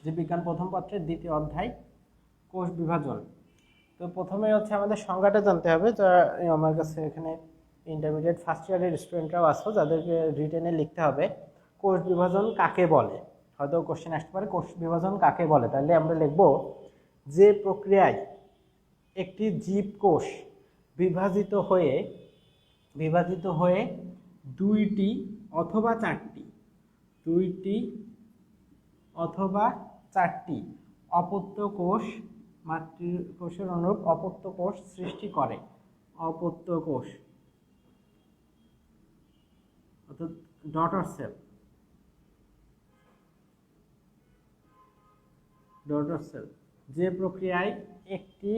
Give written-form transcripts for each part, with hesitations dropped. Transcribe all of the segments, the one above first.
জীববিজ্ঞান প্রথম পত্রের দ্বিতীয় অধ্যায় কোষ বিভাজন। তো প্রথমে হচ্ছে আমাদের সংজ্ঞাটা জানতে হবে, যা আমার কাছে এখানে ইন্টারমিডিয়েট ফার্স্ট ইয়ারের স্টুডেন্টরাও আসো, যাদেরকে রিটেনে লিখতে হবে কোষ বিভাজন কাকে বলে। হয়তো কোশ্চেন আসতে পারে কোষ বিভাজন কাকে বলে, তাহলে আমরা লিখব যে প্রক্রিয়ায় একটি জীবকোষ বিভাজিত হয়ে দুইটি অথবা চারটি অপত্য কোষ, মাতৃকোষের অনুরূপ অপত্য কোষ সৃষ্টি করে। অপত্য কোষ অর্থাৎ ডটার সেল। যে প্রক্রিয়ায় একটি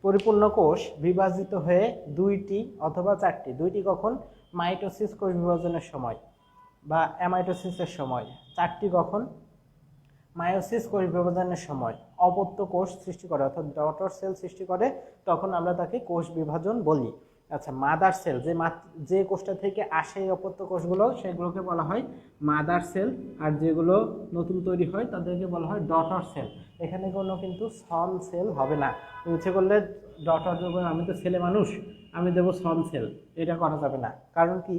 পরিপূর্ণ কোষ বিভাজিত হয়ে দুইটি অথবা চারটি, দুইটি কখন? মাইটোসিস কোষ বিভাজনের সময় বা অ্যামাইটোসিসের সময়, চারটি কখন? মায়োসিস কোষ বিভাজনের সময় অপত্য কোষ সৃষ্টি করে অর্থাৎ ডটার সেল সৃষ্টি করে, তখন আমরা তাকে কোষ বিভাজন বলি। আচ্ছা, মাদার সেল, যে কোষটা থেকে আসে এই অপত্য কোষগুলো, সেগুলোকে বলা হয় মাদার সেল, আর যেগুলো নতুন তৈরি হয় তাদেরকে বলা হয় ডটার সেল। এখানে কোনো কিন্তু সন সেল হবে না। ইচ্ছে করলে ডটার দেবো, আমি তো ছেলে মানুষ, আমি দেবো সন সেল, এটা করা যাবে না। কারণ কি,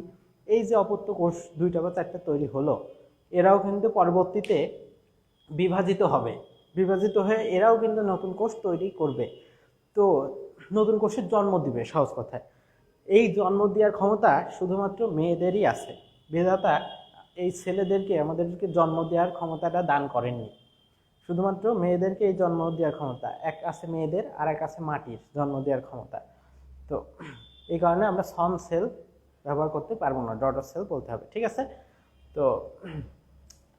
এই যে অপত্য কোষ দুইটা বা চারটা তৈরি হলো, এরাও কিন্তু পরবর্তীতে বিভাজিত হয়ে এরাও কিন্তু নতুন কোষ তৈরি করবে। তো নতুন কোষের জন্ম দিবে, সহজ কথায়। এই জন্ম দেওয়ার ক্ষমতা শুধুমাত্র মেয়েদেরই আছে। বিধাতা এই ছেলেদেরকে আমাদেরকে জন্ম দেওয়ার ক্ষমতাটা দান করেননি, শুধুমাত্র মেয়েদেরকে এই জন্ম দেওয়ার ক্ষমতা। এক আছে মেয়েদের, আর এক আছে মাটির জন্ম দেওয়ার ক্ষমতা। তো এই কারণে আমরা সন সেল ব্যবহার করতে পারবো না, ডটার সেল বলতে হবে। ঠিক আছে? তো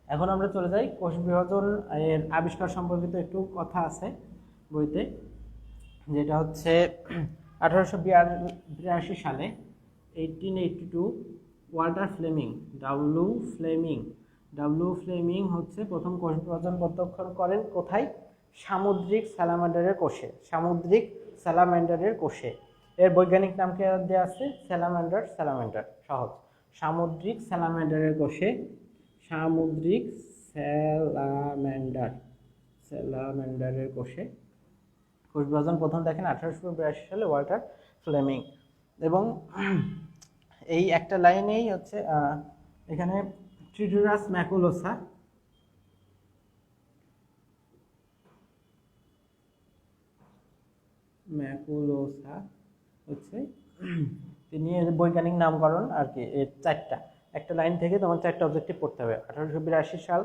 এখন আমরা চলে যাই কোষ বিভাজন এর আবিষ্কার সম্পর্কিত একটু কথা আছে বইতে, যেটা হচ্ছে 1882 সালে 1882 ওয়াল্টার ফ্লেমিং, ডাব্লিউ ফ্লেমিং হচ্ছে প্রথম কোষ বিভাজন প্রত্যক্ষণ করেন। কোথায়? সামুদ্রিক স্যালামান্ডারের কোষে। এর বৈজ্ঞানিক নামকে দেওয়া আছে স্যালামান্ডার, সহজ। সামুদ্রিক স্যালামান্ডারের কোষে কোষ বিভাজন প্রথম দেখেন 1882 সালে ওয়াল্টার ফ্লেমিং। এবং এই একটা লাইনেই হচ্ছে এখানে ট্রিটিরাস ম্যাকুলোসা, হচ্ছে তিনি এর বৈজ্ঞানিক নামকরণ আর কি। এর চারটা, একটা লাইন থেকে তোমার চারটা অবজেক্টিভ পড়তে হবে। 1882 সাল,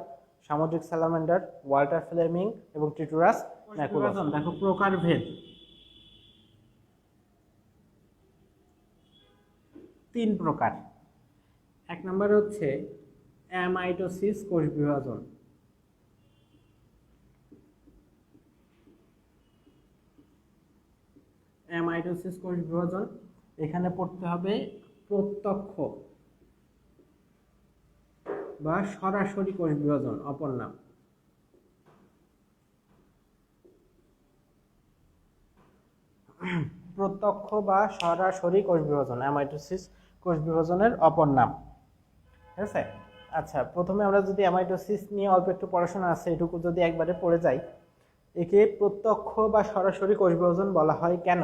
সামুদ্রিক স্যালামান্ডার, ওয়াল্টার ফ্লেমিং এবং ট্রিটিরাস ম্যাকুলোসা। দেখো প্রকারভেদ, 3 প্রকার। এক নম্বর হচ্ছে অ্যামাইটোসিস কোষ বিভাজন। এখানে পড়তে হবে প্রত্যক্ষ বা সরাসরি কোষ বিভাজন, অপর নাম। প্রত্যক্ষ বা সরাসরি কোষ বিভাজন অ্যামাইটোসিস কোষ বিভাজনের অপর নাম। ঠিক আছে? আচ্ছা, প্রথমে আমরা যদি অ্যামাইটোসিস নিয়ে অল্প একটু পড়াশোনা আছে, এটুকু যদি একবারে পড়ে যাই, একে প্রত্যক্ষ বা সরাসরি কোষ বিভাজন বলা হয় কেন?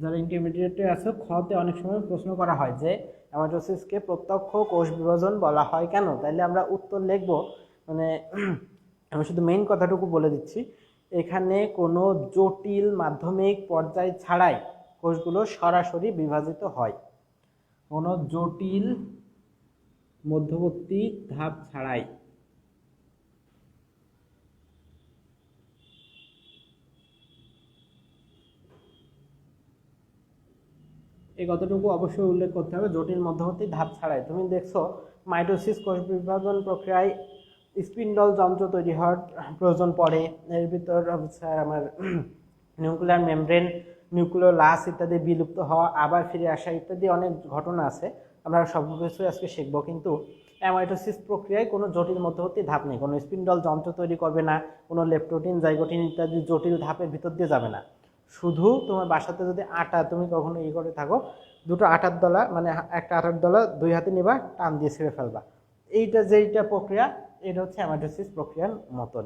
যারা ইন্টারমিডিয়েটে আছে, খতে অনেক সময় প্রশ্ন করা হয় যে অ্যামাইটোসিসকে প্রত্যক্ষ কোষ বিভাজন বলা হয় কেন। তাইলে আমরা উত্তর লিখব, মানে আমি শুধু মেইন কথাটুকু বলে দিচ্ছি। এখানে কোনো জটিল মাধ্যমিক পর্যায় ছাড়াই কোষগুলো সরাসরি বিভাজিত হয়, কোনো জটিল মধ্যবর্তী ধাপ ছাড়াই। এই কথাটুকু অবশ্যই উল্লেখ করতে হবে, জটিল মধ্যবর্তী ধাপ ছাড়াই। তুমি দেখছো মাইটোসিস কোষ বিভাজন প্রক্রিয়ায় স্পিন্ডল যন্ত্র তৈরি হওয়ার প্রয়োজন পড়ে। এর ভিতর হচ্ছে আমার নিউক্লিয়ার মেমব্রেন, নিউক্লিওলাস ইত্যাদি বিলুপ্ত হওয়া, আবার ফিরে আসা ইত্যাদি অনেক ঘটনা আছে। আমরা সব কিছুই আজকে শিখবো। কিন্তু অ্যামাইটোসিস প্রক্রিয়ায় কোনো জটিল মধ্যবর্তী ধাপ নেই, কোনো স্পিন্ডল যন্ত্র তৈরি করবে না, কোনো লেপটোটিন, জাইগোটিন ইত্যাদি জটিল ধাপের ভিতর দিয়ে যাবে না। শুধু তোমার বাসাতে যদি আটা তুমি কখনো করে থাকো, দুটো আটার দলা, মানে একটা আটার দলা 2 হাতে নিবা, টান দিয়ে ছিঁড়ে ফেলবা। যেইটা প্রক্রিয়া, এটা হচ্ছে অ্যামাইটোসিস প্রক্রিয়ার মতন।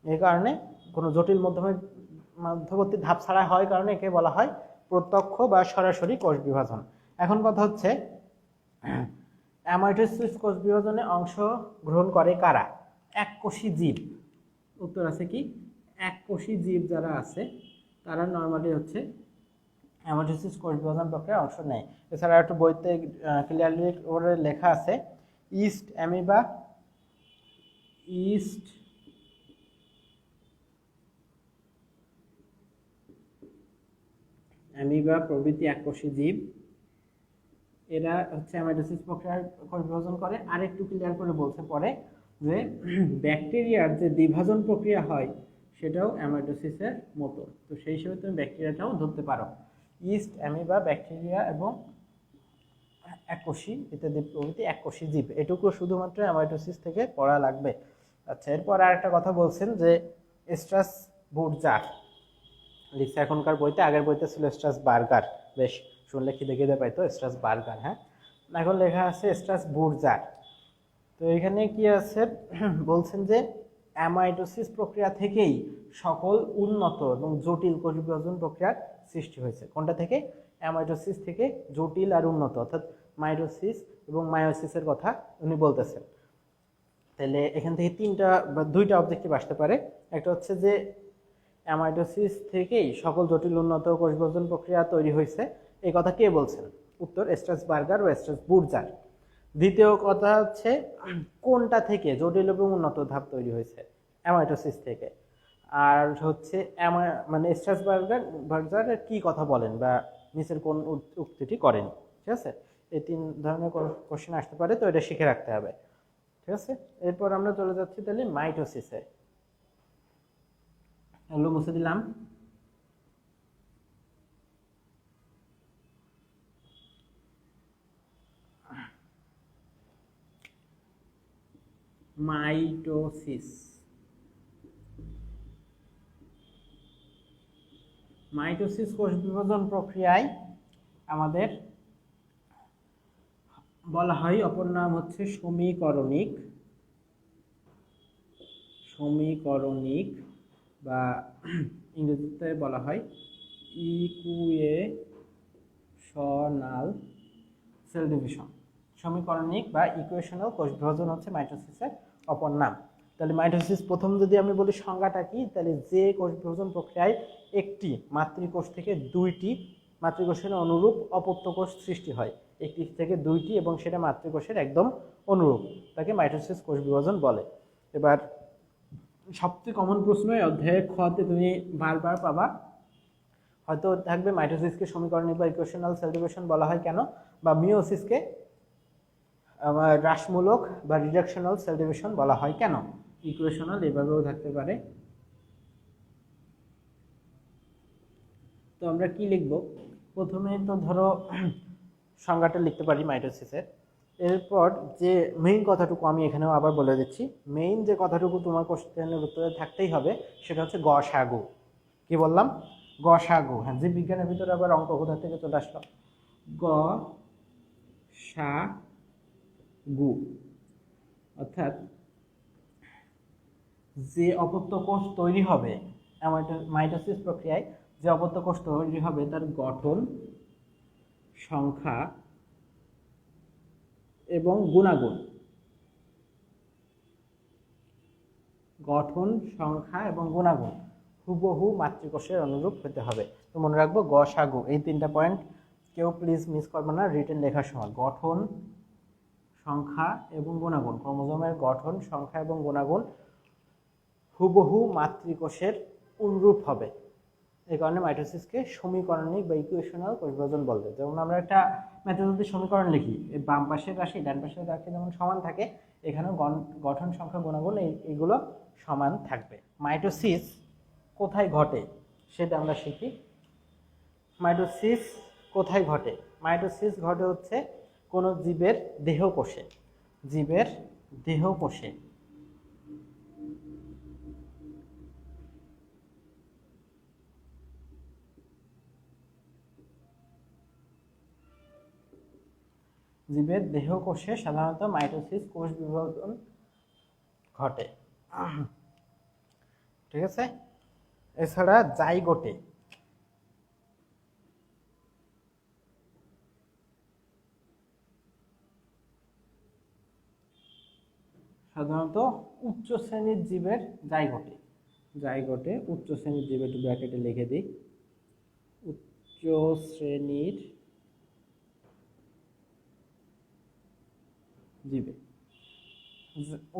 এই কারণে কোনো জটিল মধ্যবর্তী ধাপ ছাড়া হয় কারণে একে বলা হয় প্রত্যক্ষ বা সরাসরি কোষ বিভাজন। এখন কথা হচ্ছে অ্যামাইটোসিস কোষ বিভাজনে অংশ গ্রহণ করে কারা? এককোষী জীব। উত্তর আছে কি? এককোষী জীব যারা আছে তারা নর্মালি হচ্ছে অ্যামাইটোসিস কোষ বিভাজন প্রক্রিয়ায় অংশ নেয়। এছাড়া একটু বইতে ক্লিয়ারলি ওরে লেখা আছে ইস্ট অ্যামিবা প্রভৃতি এককোষী জীব, এরা হচ্ছে অ্যামাইটোসিস প্রক্রিয়ায় কোষ বিভাজন করে। আর একটু ক্লিয়ার করে বলছে পরে যে ব্যাকটেরিয়ার যে দ্বিভাজন প্রক্রিয়া হয় সেটাও অ্যামাইটোসিসের মতো। তো সেই হিসেবে তুমি ব্যাকটেরিয়াটাও ধরতে পারো। ইস্ট, অ্যামিবা, ব্যাকটেরিয়া এবং এককোষী ইত্যাদি প্রভৃতি এককোষী জীব, এটুকু শুধুমাত্র অ্যামাইটোসিস থেকে পড়া লাগবে। আচ্ছা, এরপর আর একটা কথা বলছেন যে স্ট্রাসবুর্জার লিখছে এখনকার বইতে, আগের বইতে ছিল স্ট্রাসবার্গার, বেশ শুনলে খিদে খিদে পাইতো, স্ট্রাসবার্গার। হ্যাঁ, এখন লেখা আছে স্ট্রাসবুর্জার। তো এখানে কি আছে বলছেন যে অ্যামাইটোসিস প্রক্রিয়া থেকেই সকল উন্নত এবং জটিল কোষ বিভাজন প্রক্রিয়ার সৃষ্টি হয়েছে। কোনটা থেকে? অ্যামাইটোসিস থেকে জটিল আর উন্নত, অর্থাৎ মাইটোসিস এবং মায়োসিসের কথা উনি বলতেছেন। তাহলে এখান থেকে তিনটা বা দুইটা অবজেক্টিভ আসতে পারে। একটা হচ্ছে যে অ্যামাইটোসিস থেকেই সকল জটিল উন্নত কোষ বিভাজন প্রক্রিয়া তৈরি হয়েছে, এই কথা কে বলছেন? উত্তর স্ট্রাসবার্গার ও স্ট্রাসবুর্জার। দ্বিতীয় কথা হচ্ছে কোনটা থেকে জটিল এবং উন্নত ধাপ তৈরি হয়েছে? অ্যামাইটোসিস থেকে। আর হচ্ছে মানে স্ট্রাসবার্গার কি কথা বলেন বা নিচের কোন উক্তিটি করেন। ঠিক আছে, এই তিন ধরনের কোশ্চেন আসতে পারে, তো এটা শিখে রাখতে হবে। ঠিক আছে, এরপর আমরা চলে যাচ্ছি তাহলে মাইটোসিসে। এগুলো মুছে দিলাম। মাইটোসিস কোষ বিভাজন প্রক্রিয়ায় আমাদের বলা হয়, অপর নাম হচ্ছে সমীকরণিক বা ইংরেজিতে বলা হয় ইকুয়েশনাল সেল ডিভিশন। সমীকরণিক বা ইকুয়েশনাল কোষ বিভাজন হচ্ছে মাইটোসিসের অপর নাম। তাহলে মাইটোসিস প্রথম যদি আমি বলি সংজ্ঞাটা কি, তাহলে যে কোষ বিভাজন প্রক্রিয়ায় একটি মাতৃকোষ থেকে দুইটি মাতৃকোষের অনুরূপ অপত্য কোষ সৃষ্টি হয়, একটি থেকে দুইটি, এবং সেটা মাতৃকোষের একদম অনুরূপ, তাকে মাইটোসিস কোষ বিভাজন বলে। এবার সবচেয়ে কমন প্রশ্ন অধ্যায়ে খতে তুমি বারবার পাবা, হয়তো থাকবে মাইটোসিসকে সমীকরণিক বা ইকুয়েশনাল সেল ডিভিশন বলা হয় কেন, বা মিওসিসকে হ্রাসমূলক বা রিডাকশনাল সেল ডিভিশন বলা হয় কেন। ইকুয়েশনাল এভাবেও থাকতে পারে। তো আমরা কি লিখব? প্রথমে তো ধরো সংজ্ঞাটা লিখতে পারি মাইটোসিসের। এরপর যে মেইন কথাটুকু আমি এখানেও আবার বলে দিচ্ছি, মেইন যে কথাটুকু তোমার কোশ্চেনের উত্তরে থাকতেই হবে সেটা হচ্ছে গসাগু। কি বললাম? গসাগু। হ্যাঁ, জীব বিজ্ঞানের ভিতরে আবার অঙ্ক কোথা থেকে চলে আসলো? গসাগু, অর্থাৎ যে অপত্য কোষ তৈরি হবে মাইটোসিস প্রক্রিয়ায়, যে অপত্য কোষ তৈরি হবে তার গঠন, সংখ্যা এবং গুণাগুণ। গঠন, সংখ্যা এবং গুণাগুণ হুবহু মাতৃকোষের অনুরূপ হতে হবে। তো মনে রাখবো গসাগু, এই তিনটা পয়েন্ট কেউ প্লিজ মিস করবে না রিটেন লেখার সময়। গঠন, সংখ্যা এবং গুণাগুণ, ক্রোমোজোমের গঠন, সংখ্যা এবং গুণাগুণ হুবহু মাতৃকোষের অনুরূপ হবে। এই কারণে মাইটোসিসকে সমীকরণিক বা ইকুয়েশনাল কোষ বিভাজন বলতে। যেমন আমরা একটা ম্যাথমেটিক্যাল সমীকরণ লিখি, এই বাম পাশের রাশি ডান পাশের রাশি যেমন সমান থাকে, এখানেও গঠন, সংখ্যা, গুণাগুণ এইগুলো সমান থাকবে। মাইটোসিস কোথায় ঘটে সেটা আমরা শিখি। মাইটোসিস কোথায় ঘটে? মাইটোসিস ঘটে হচ্ছে কোনো জীবের দেহকোষে। জীবের দেহকোষে। জীবের দেহকোষে সাধারণত মাইটোসিস কোষ বিভাজন ঘটে। ঠিক আছে, এছাড়া জাইগোটে সাধারণত উচ্চ শ্রেণীর জীবের জাইগোটে, জাইগোটে উচ্চ শ্রেণীর জীবের, একটু ব্র্যাকেটে লিখে দিই, উচ্চ শ্রেণীর জীবে,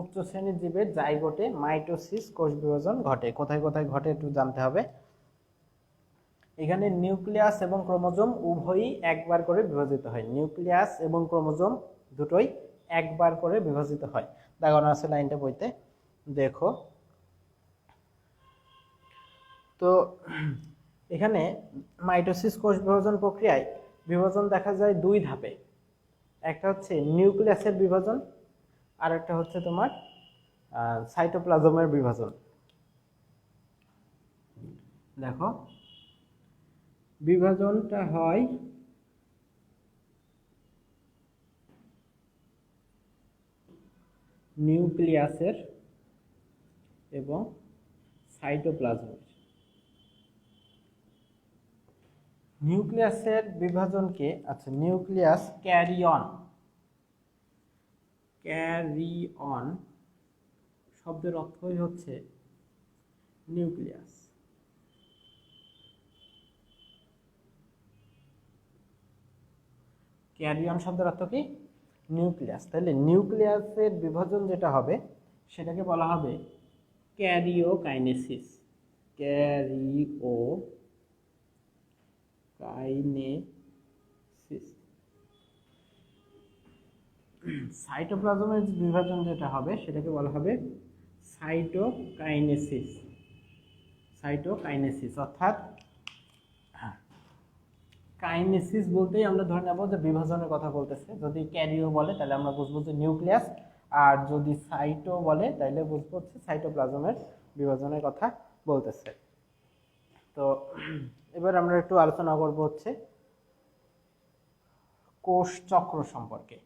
উচ্চ শ্রেণীর জীবের জাইগোটে মাইটোসিস কোষ বিভাজন ঘটে। কোথায় কোথায় ঘটে একটু জানতে হবে। এখানে নিউক্লিয়াস এবং ক্রোমোজোম উভয়ই একবার করে বিভাজিত হয়, নিউক্লিয়াস এবং ক্রোমোজোম দুটোই একবার করে বিভাজিত হয়। দেখানো আছে লাইনটা বইতে, দেখো। তো এখানে মাইটোসিস কোষ বিভাজন প্রক্রিয়ায় বিভাজন দেখা যায় দুই ধাপে, একটা হচ্ছে নিউক্লিয়াসের বিভাজন আর একটা হচ্ছে তোমার সাইটোপ্লাজমের বিভাজন। দেখো, বিভাজনটা হয় নিউক্লিয়াসের এবং সাইটোপ্লাজমের। নিউক্লিয়াসের বিভাজনকে, আচ্ছা, নিউক্লিয়াস ক্যারিয়ন, ক্যারিয়ন শব্দের অর্থই হচ্ছে নিউক্লিয়াস। ক্যারিয়ন শব্দের অর্থ কি? নিউক্লিয়াস। তাহলে নিউক্লিয়াসের বিভাজন যেটা হবে সেটাকে বলা হবে ক্যারিওকাইনেসিস, ক্যারিওকাইনেসিস। সাইটোপ্লাজমের বিভাজন যেটা হবে সেটাকে বলা হবে সাইটোকাইনেসিস, সাইটোকাইনেসিস। অর্থাৎ কাইনেসিস বলতেই আমরা ধরে নেব যে বিভাজনের কথা বলতেছে। যদি ক্যারিও বলে তাহলে আমরা বুঝবো যে নিউক্লিয়াস, আর যদি সাইটো বলে তাহলে বুঝবো হচ্ছে সাইটোপ্লাজমের বিভাজনের কথা বলতেছে। তো এবার আমরা একটু আলোচনা করব হচ্ছে কোষ চক্র সম্পর্কে।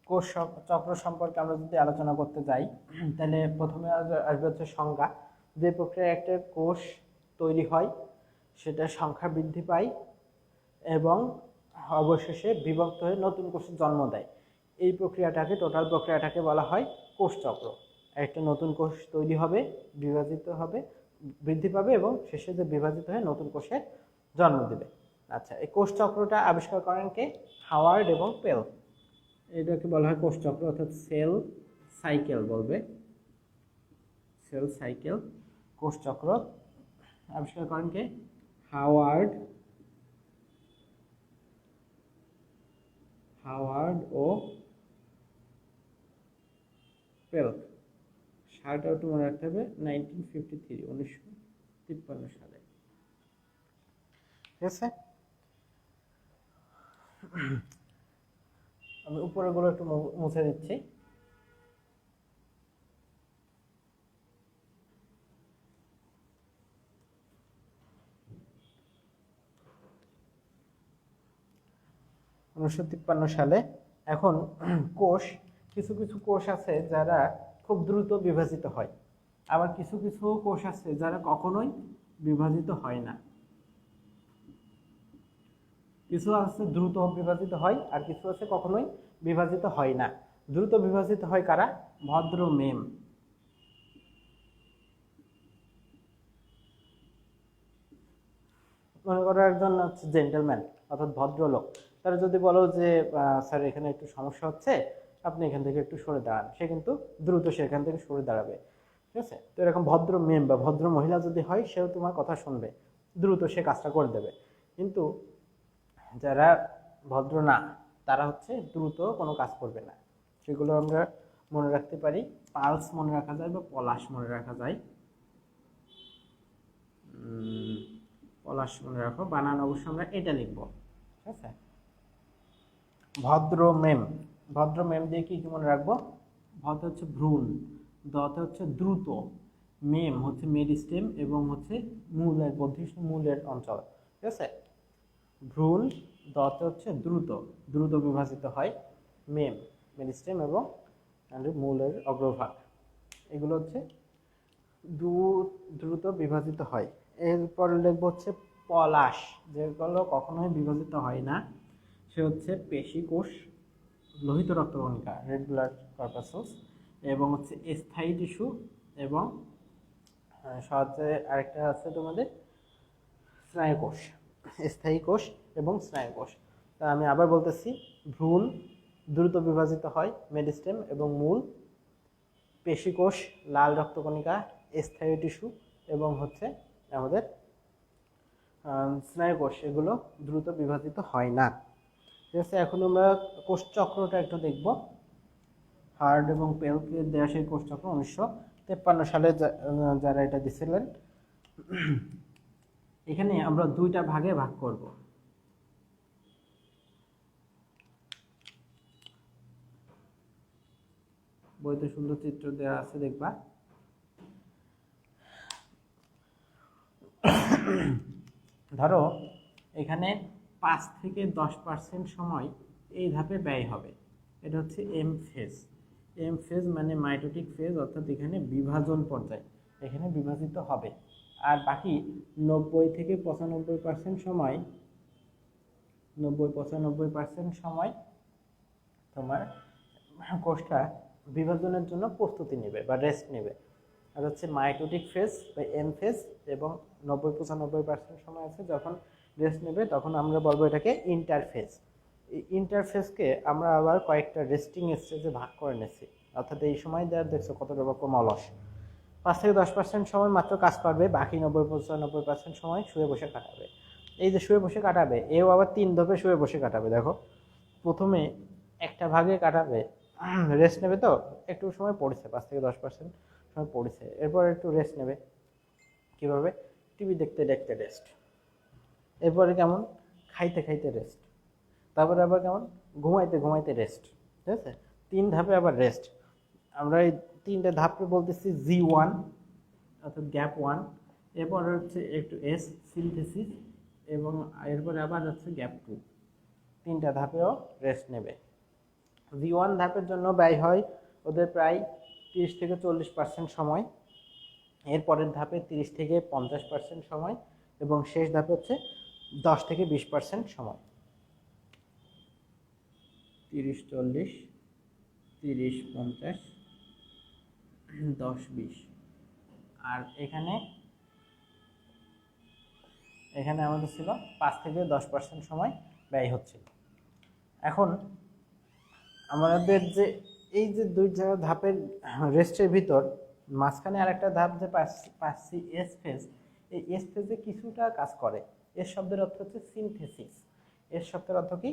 কোষ চক্র সম্পর্কে আমরা যদি আলোচনা করতে যাই তাহলে প্রথমে আসবে হচ্ছে সংজ্ঞা। যে প্রক্রিয়ায় একটা কোষ তৈরি হয় সেটা সংখ্যা বৃদ্ধি পায় এবং অবশেষে বিভক্ত হয়ে নতুন কোষের জন্ম দেয়, এই প্রক্রিয়াটাকে, টোটাল প্রক্রিয়াটাকে বলা হয় কোষ চক্র। একটা নতুন কোষ তৈরি হবে, বিভাজিত হবে, বৃদ্ধি পাবে এবং শেষে যে বিভাজিত হয়ে নতুন কোষের জন্ম দেবে। আচ্ছা, এই কোষ চক্রটা আবিষ্কার করেন কে? হাওয়ার্ড এবং পেল। এটাকে বলা হয় কোষ চক্র, অর্থাৎ সেল সাইকেল বলবে, সেল সাইকেল। কোষ চক্র আবিষ্কার করেন কে? হাওয়ার্ড ও পেল। সালটা একটু মনে রাখতে হবে, 1953, 1953 সালে। ঠিক আছে, আমি উপরেগুলো একটু মুছে দিচ্ছি। সালে। এখন কোষ, কিছু কিছু কোষ আছে যারা খুব দ্রুত বিভাজিত হয়, আবার কিছু কিছু কোষ আছে যারা কখনোই বিভাজিত হয় না। কিছু আছে দ্রুত বিভাজিত হয় আর কিছু আছে কখনোই বিভাজিত হয় না। দ্রুত বিভাজিত হয় কারা? ভদ্র মেম। মনে করো একজন হচ্ছে জেন্টলম্যান অর্থাৎ ভদ্রলোক, তারা যদি বলো যে স্যার এখানে একটু সমস্যা হচ্ছে, আপনি এখান থেকে একটু সরে দাঁড়ান, সে কিন্তু দ্রুত সেখান থেকে সরে দাঁড়াবে। ঠিক আছে, তো এরকম ভদ্র মেম বা ভদ্র মহিলা যদি হয়, সেও তোমার কথা শুনবে, দ্রুত সে কাজটা করে দেবে। কিন্তু যারা ভদ্র না, তারা হচ্ছে দ্রুত কোনো কাজ করবে না। সেগুলো আমরা মনে রাখতে পারি। পালস মনে রাখা যায় বা পলাশ মনে রাখা যায়। পলাশ মনে রাখো, বানান অবশ্যই আমরা এটা লিখবো। ঠিক আছে, ভদ্র মেম, ভদ্র মেম দিয়ে কি কি মনে রাখবো? ভদ্র হচ্ছে ভ্রূণ, দতে হচ্ছে দ্রুত, মেম হচ্ছে মেরিস্টেম এবং হচ্ছে মূলের বর্ধিষ্ণু মূলের অঞ্চল। ঠিক আছে, ভ্রূণ, দতে হচ্ছে দ্রুত, দ্রুত বিভাজিত হয়, মেরিস্টেম এবং মূলের অগ্রভাগ, এগুলো হচ্ছে দ্রুত বিভাজিত হয়। এরপর লিখবো হচ্ছে পলাশ, যেগুলো কখনোই বিভাজিত হয় না, সে হচ্ছে পেশি কোষ, লোহিত রক্তকণিকা, রেড ব্লাড কর্পাসেলস, এবং হচ্ছে স্থায়ী টিস্যু, এবং সহজে আরেকটা আছে তোমাদের স্নায়ুকোষ, স্থায়ী কোষ এবং স্নায়ুকোষ। তা আমি আবার বলতেছি, ভ্রূণ দ্রুত বিভাজিত হয়, মেরিস্টেম এবং মূল, পেশিকোষ, লাল রক্তকণিকা, স্থায়ী টিস্যু এবং হচ্ছে আমাদের স্নায়ুকোষ, এগুলো দ্রুত বিভাজিত হয় না। ঠিক আছে, এখন আমরা কোষচক্রটা একটু দেখব। হার্ড এবং পেলকে দেয়া সেই কোষচক্র 1953 সালে যারা এটা দিছিলেন। এখানে আমরা দুইটা ভাগে ভাগ করব। বইতে সুন্দর চিত্র দেওয়া আছে, দেখবা। ধরো এখানে 5 থেকে 10% সময় এই ধাপে ব্যয় হবে, এটা হচ্ছে এম ফেজ। এম ফেজ মানে মাইটোটিক ফেজ, অর্থাৎ এখানে বিভাজন পর্যায়, এখানে বিভাজিত হবে। আর বাকি 90 থেকে 95% সময়, 90-95% সময় তোমার কোষটা বিভাজনের জন্য প্রস্তুতি নেবে বা রেস্ট নেবে। আর হচ্ছে মাইটোটিক ফেজ বা এম ফেজ, এবং 90-95% সময় আছে যখন রেস্ট নেবে, তখন আমরা বলবো এটাকে ইন্টারফেজ। এই ইন্টারফেজকে আমরা আবার কয়েকটা রেস্টিং স্টেজে ভাগ করে নিচ্ছি, অর্থাৎ এই সময় যারা দেখছো কতটা রকম অলস, 5 থেকে 10% সময় মাত্র কাজ করবে, বাকি 90-95% সময় শুয়ে বসে কাটাবে। এই যে শুয়ে বসে কাটাবে, এও আবার 3 ধাপে শুয়ে বসে কাটাবে। দেখো, প্রথমে একটা ভাগে কাটাবে, রেস্ট নেবে, তো একটু সময় পড়েছে, 5 থেকে 10% সময় পড়েছে, এরপর একটু রেস্ট নেবে। কীভাবে? টিভি দেখতে দেখতে রেস্ট, এরপরে কেমন, খাইতে খাইতে রেস্ট, তারপরে আবার কেমন, ঘুমাইতে ঘুমাইতে রেস্ট। ঠিক আছে, 3 ধাপে আবার রেস্ট। আমরা এই 3টে ধাপে বলতেছি G1, অর্থাৎ গ্যাপ 1, এরপর হচ্ছে একটু এস সিনথেসিস, এবং এরপরে আবার হচ্ছে গ্যাপ 2। 3টা ধাপেও রেস্ট নেবে। G1 ধাপের জন্য ব্যয় হয় ওদের প্রায় 30 থেকে 40% সময়, এরপরের ধাপে 30 থেকে 50% সময়, এবং শেষ ধাপে হচ্ছে 10 থেকে 20% সময়। 30-40, 30-50, 10-20। আর এখানে আমাদের ছিল 5 থেকে 10% সময় ব্যয় হচ্ছে। এখন আমাদের যে এই যে 2 ধাপের রেস্টের ভিতর মাঝখানে আরেকটা ধাপ যে পাচ্ছি এস ফেজ, এই এস ফেজে কিছুটা কাজ করে। এস শব্দের অর্থ হচ্ছে সিনথেসিস। এস শব্দের অর্থ কি?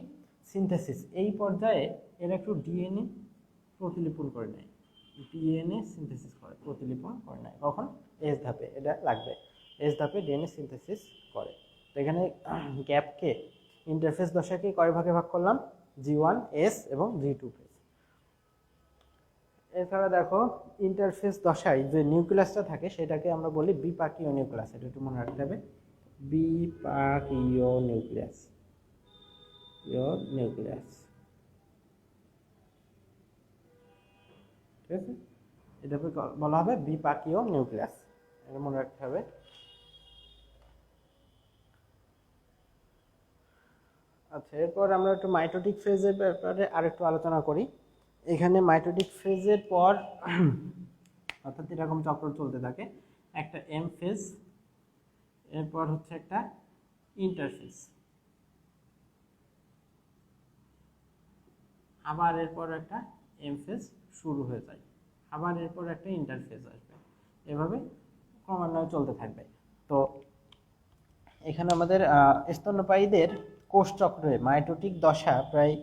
সিনথেসিস। এই পর্যায়ে এরা একটু ডিএনএ প্রতিলিপন করে নেয়, ডিএনএ সিনথেসিস করে, প্রতিলিপন করে নেয়। কখন? এস ধাপে এটা লাগবে, এস ধাপে ডিএনএ সিনথেসিস করে। তো এখানে গ্যাপকে, ইন্টারফেস দশাকে কয় ভাগে ভাগ করলাম? G1, S এবং G2 ফেজ। এছাড়া দেখো, ইন্টারফেস দশায় যে নিউক্লিয়াসটা থাকে সেটাকে আমরা বলি বিপাকীয় নিউক্লিয়াস। এটা একটু মনে রাখতে হবে, বিপাকীয় নিউক্লিয়াস, নিউক্লিয়াস। ঠিক আছে, এটাকে বলা হবে বিপাকীয় নিউক্লিয়াস, এটা মনে রাখতে হবে। আচ্ছা, এরপর আমরা একটু মাইটোটিক ফেজের ব্যাপারে আরেকটু আলোচনা করি। এখানে মাইটোটিক ফেজের পর অর্থাৎ এরকম চক্র চলতে থাকে, একটা এম ফেজ, এরপর হচ্ছে একটা ইন্টারফেজ, আবার এরপর একটা এম ফেজ শুরু হয়ে যায়, আবার এরপর একটা ইন্টারফেজ আসবে, এভাবে ক্রমান্বয়ে চলতে থাকবে। তো এখানে আমাদের স্তন্যপায়ীদের কোষচক্রে মাইটোটিক দশা প্রায়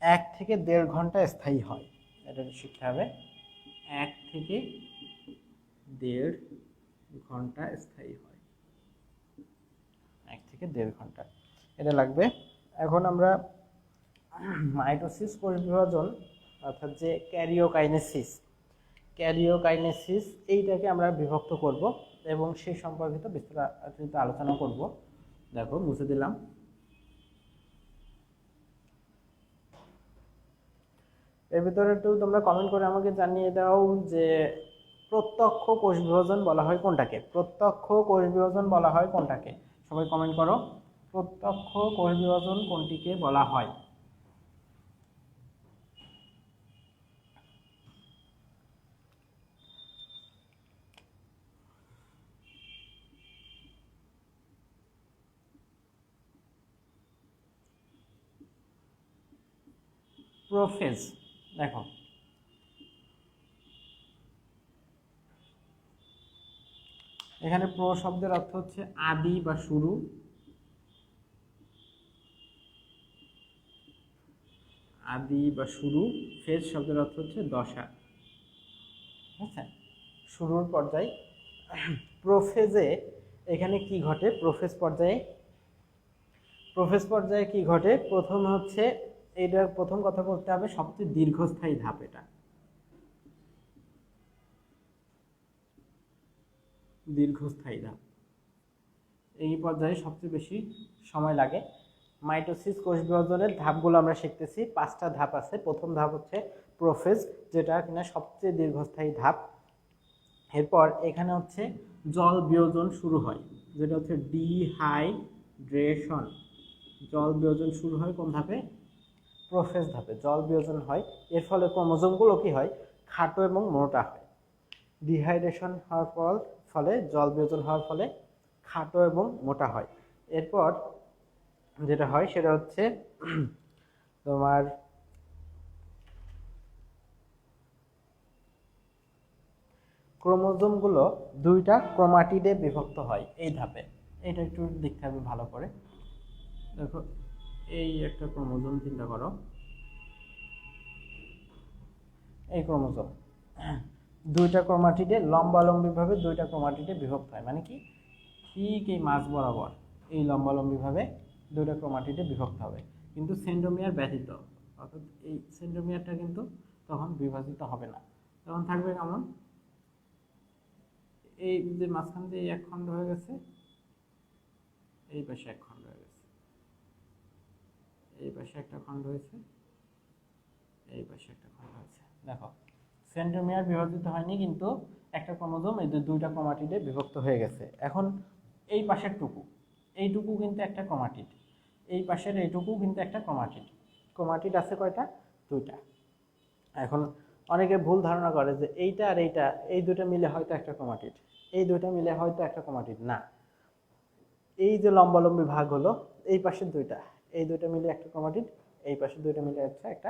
1 থেকে 1.5 ঘন্টা স্থায়ী হয়। এটা শিখতে হবে, 1 থেকে 1.5 ঘন্টা স্থায়ী হয়, 1 থেকে 1.5 ঘন্টা, এটা লাগবে। এখন আমরা মাইটোসিস, কোষ বিভাজন, অর্থাৎ যে ক্যারিওকাইনেসিস, এইটাকে আমরা বিভক্ত করব এবং সেই সম্পর্কিত বিস্তারিত আলোচনা করব। দেখো, মুছে দিলাম। এর ভিতরে একটু তোমরা কমেন্ট করে আমাকে জানিয়ে দাও যে প্রত্যক্ষ কোষ বিভাজন বলা হয় কোনটাকে, প্রত্যক্ষ কোষ বিভাজন বলা হয় কোনটাকে, সবাই কমেন্ট করো প্রত্যক্ষ কোষ বিভাজন কোনটিকে বলা হয়। প্রোফেজ, দেখো এখানে প্রো শব্দের অর্থ হচ্ছে আদি বা শুরু, আদি বা শুরু, ফেজ শব্দের অর্থ হচ্ছে দশা, আচ্ছা শুরুর পর্যায়। প্রোফেজে এখানে কি ঘটে, প্রোফেজ পর্যায়ে কি ঘটে, প্রথম হচ্ছে এটা প্রথম কথা বলতে হবে সবচেয়ে দীর্ঘস্থায়ী ধাপ, এটা দীর্ঘস্থায়ী ধাপ, এই পর্যায়ে সবচেয়ে বেশি সময় লাগে। মাইটোসিস কোষ বিভাজনের ধাপগুলো আমরা শিখতেছি, 5টা ধাপ আছে। প্রথম ধাপ হচ্ছে প্রোফেজ, যেটা কিনা সবচেয়ে দীর্ঘস্থায়ী ধাপ। এরপর এখানে হচ্ছে জল বিয়োজন শুরু হয়, যেটা হচ্ছে ডিহাইড্রেশন। জল বিয়োজন শুরু হয় কোন ধাপে, প্রোফেজ ধাপে জল বিয়োজন হয়। এর ফলে ক্রোমোজোমগুলো কি হয়, খাটো এবং মোটা হয়। ডিহাইড্রেশন হওয়ার ফলে জল বিয়োজন হওয়ার ফলে খাটো এবং মোটা হয়। এরপর যেটা হয় সেটা হচ্ছে তোমার ক্রোমোজোমগুলো 2টা ক্রোমাটিডে বিভক্ত হয় এই ধাপে। এটা একটু দেখতে হবে ভালো করে। দেখো এই একটা ক্রোমোজোম চিন্তা করো, এই ক্রোমোজোম 2টা ক্রোমাটিডে লম্বালম্বিভাবে 2টা ক্রোমাটিডে বিভক্ত হয়, মানে কি ঠিক এই মাঝ বরাবর এই লম্বালম্বিভাবে 2টা ক্রোমাটিডে বিভক্ত হবে, কিন্তু সেন্ট্রোমিয়ার ব্যতীত, অর্থাৎ এই সেন্ট্রোমিয়ারটা কিন্তু তখন বিভাজিত হবে না। তখন থাকবে কেমন, এই যে মাঝখান দিয়ে এক খণ্ড হয়ে গেছে, এই পাশে এক খণ্ড হয়ে গেছে, এই পাশে একটা খণ্ড হয়েছে, এই পাশে একটা খণ্ড হয়েছে। দেখো সেন্ট্রোমিয়ার বিভাজিত হয়নি, কিন্তু একটা ক্রোমোজোম এই 2টা ক্রোমাটিডে বিভক্ত হয়ে গেছে। এখন এই পাশের টুকু, এইটুকু কিন্তু একটা ক্রোমাটিড, এই পাশের এইটুকু কিন্তু একটা ক্রোমাটিড। ক্রোমাটিড আছে কয়টা, 2টা। এখন অনেকে ভুল ধারণা করে যে এইটা আর এইটা, এই 2টা মিলে হয়তো একটা ক্রোমাটিড, এই 2টা মিলে হয়তো একটা ক্রোমাটিড না। এই যে লম্বালম্বি ভাগ হলো, এই পাশের 2টা, এই 2টা মিলে একটা ক্রোমাটিড, এই পাশের 2টা মিলে হচ্ছে একটা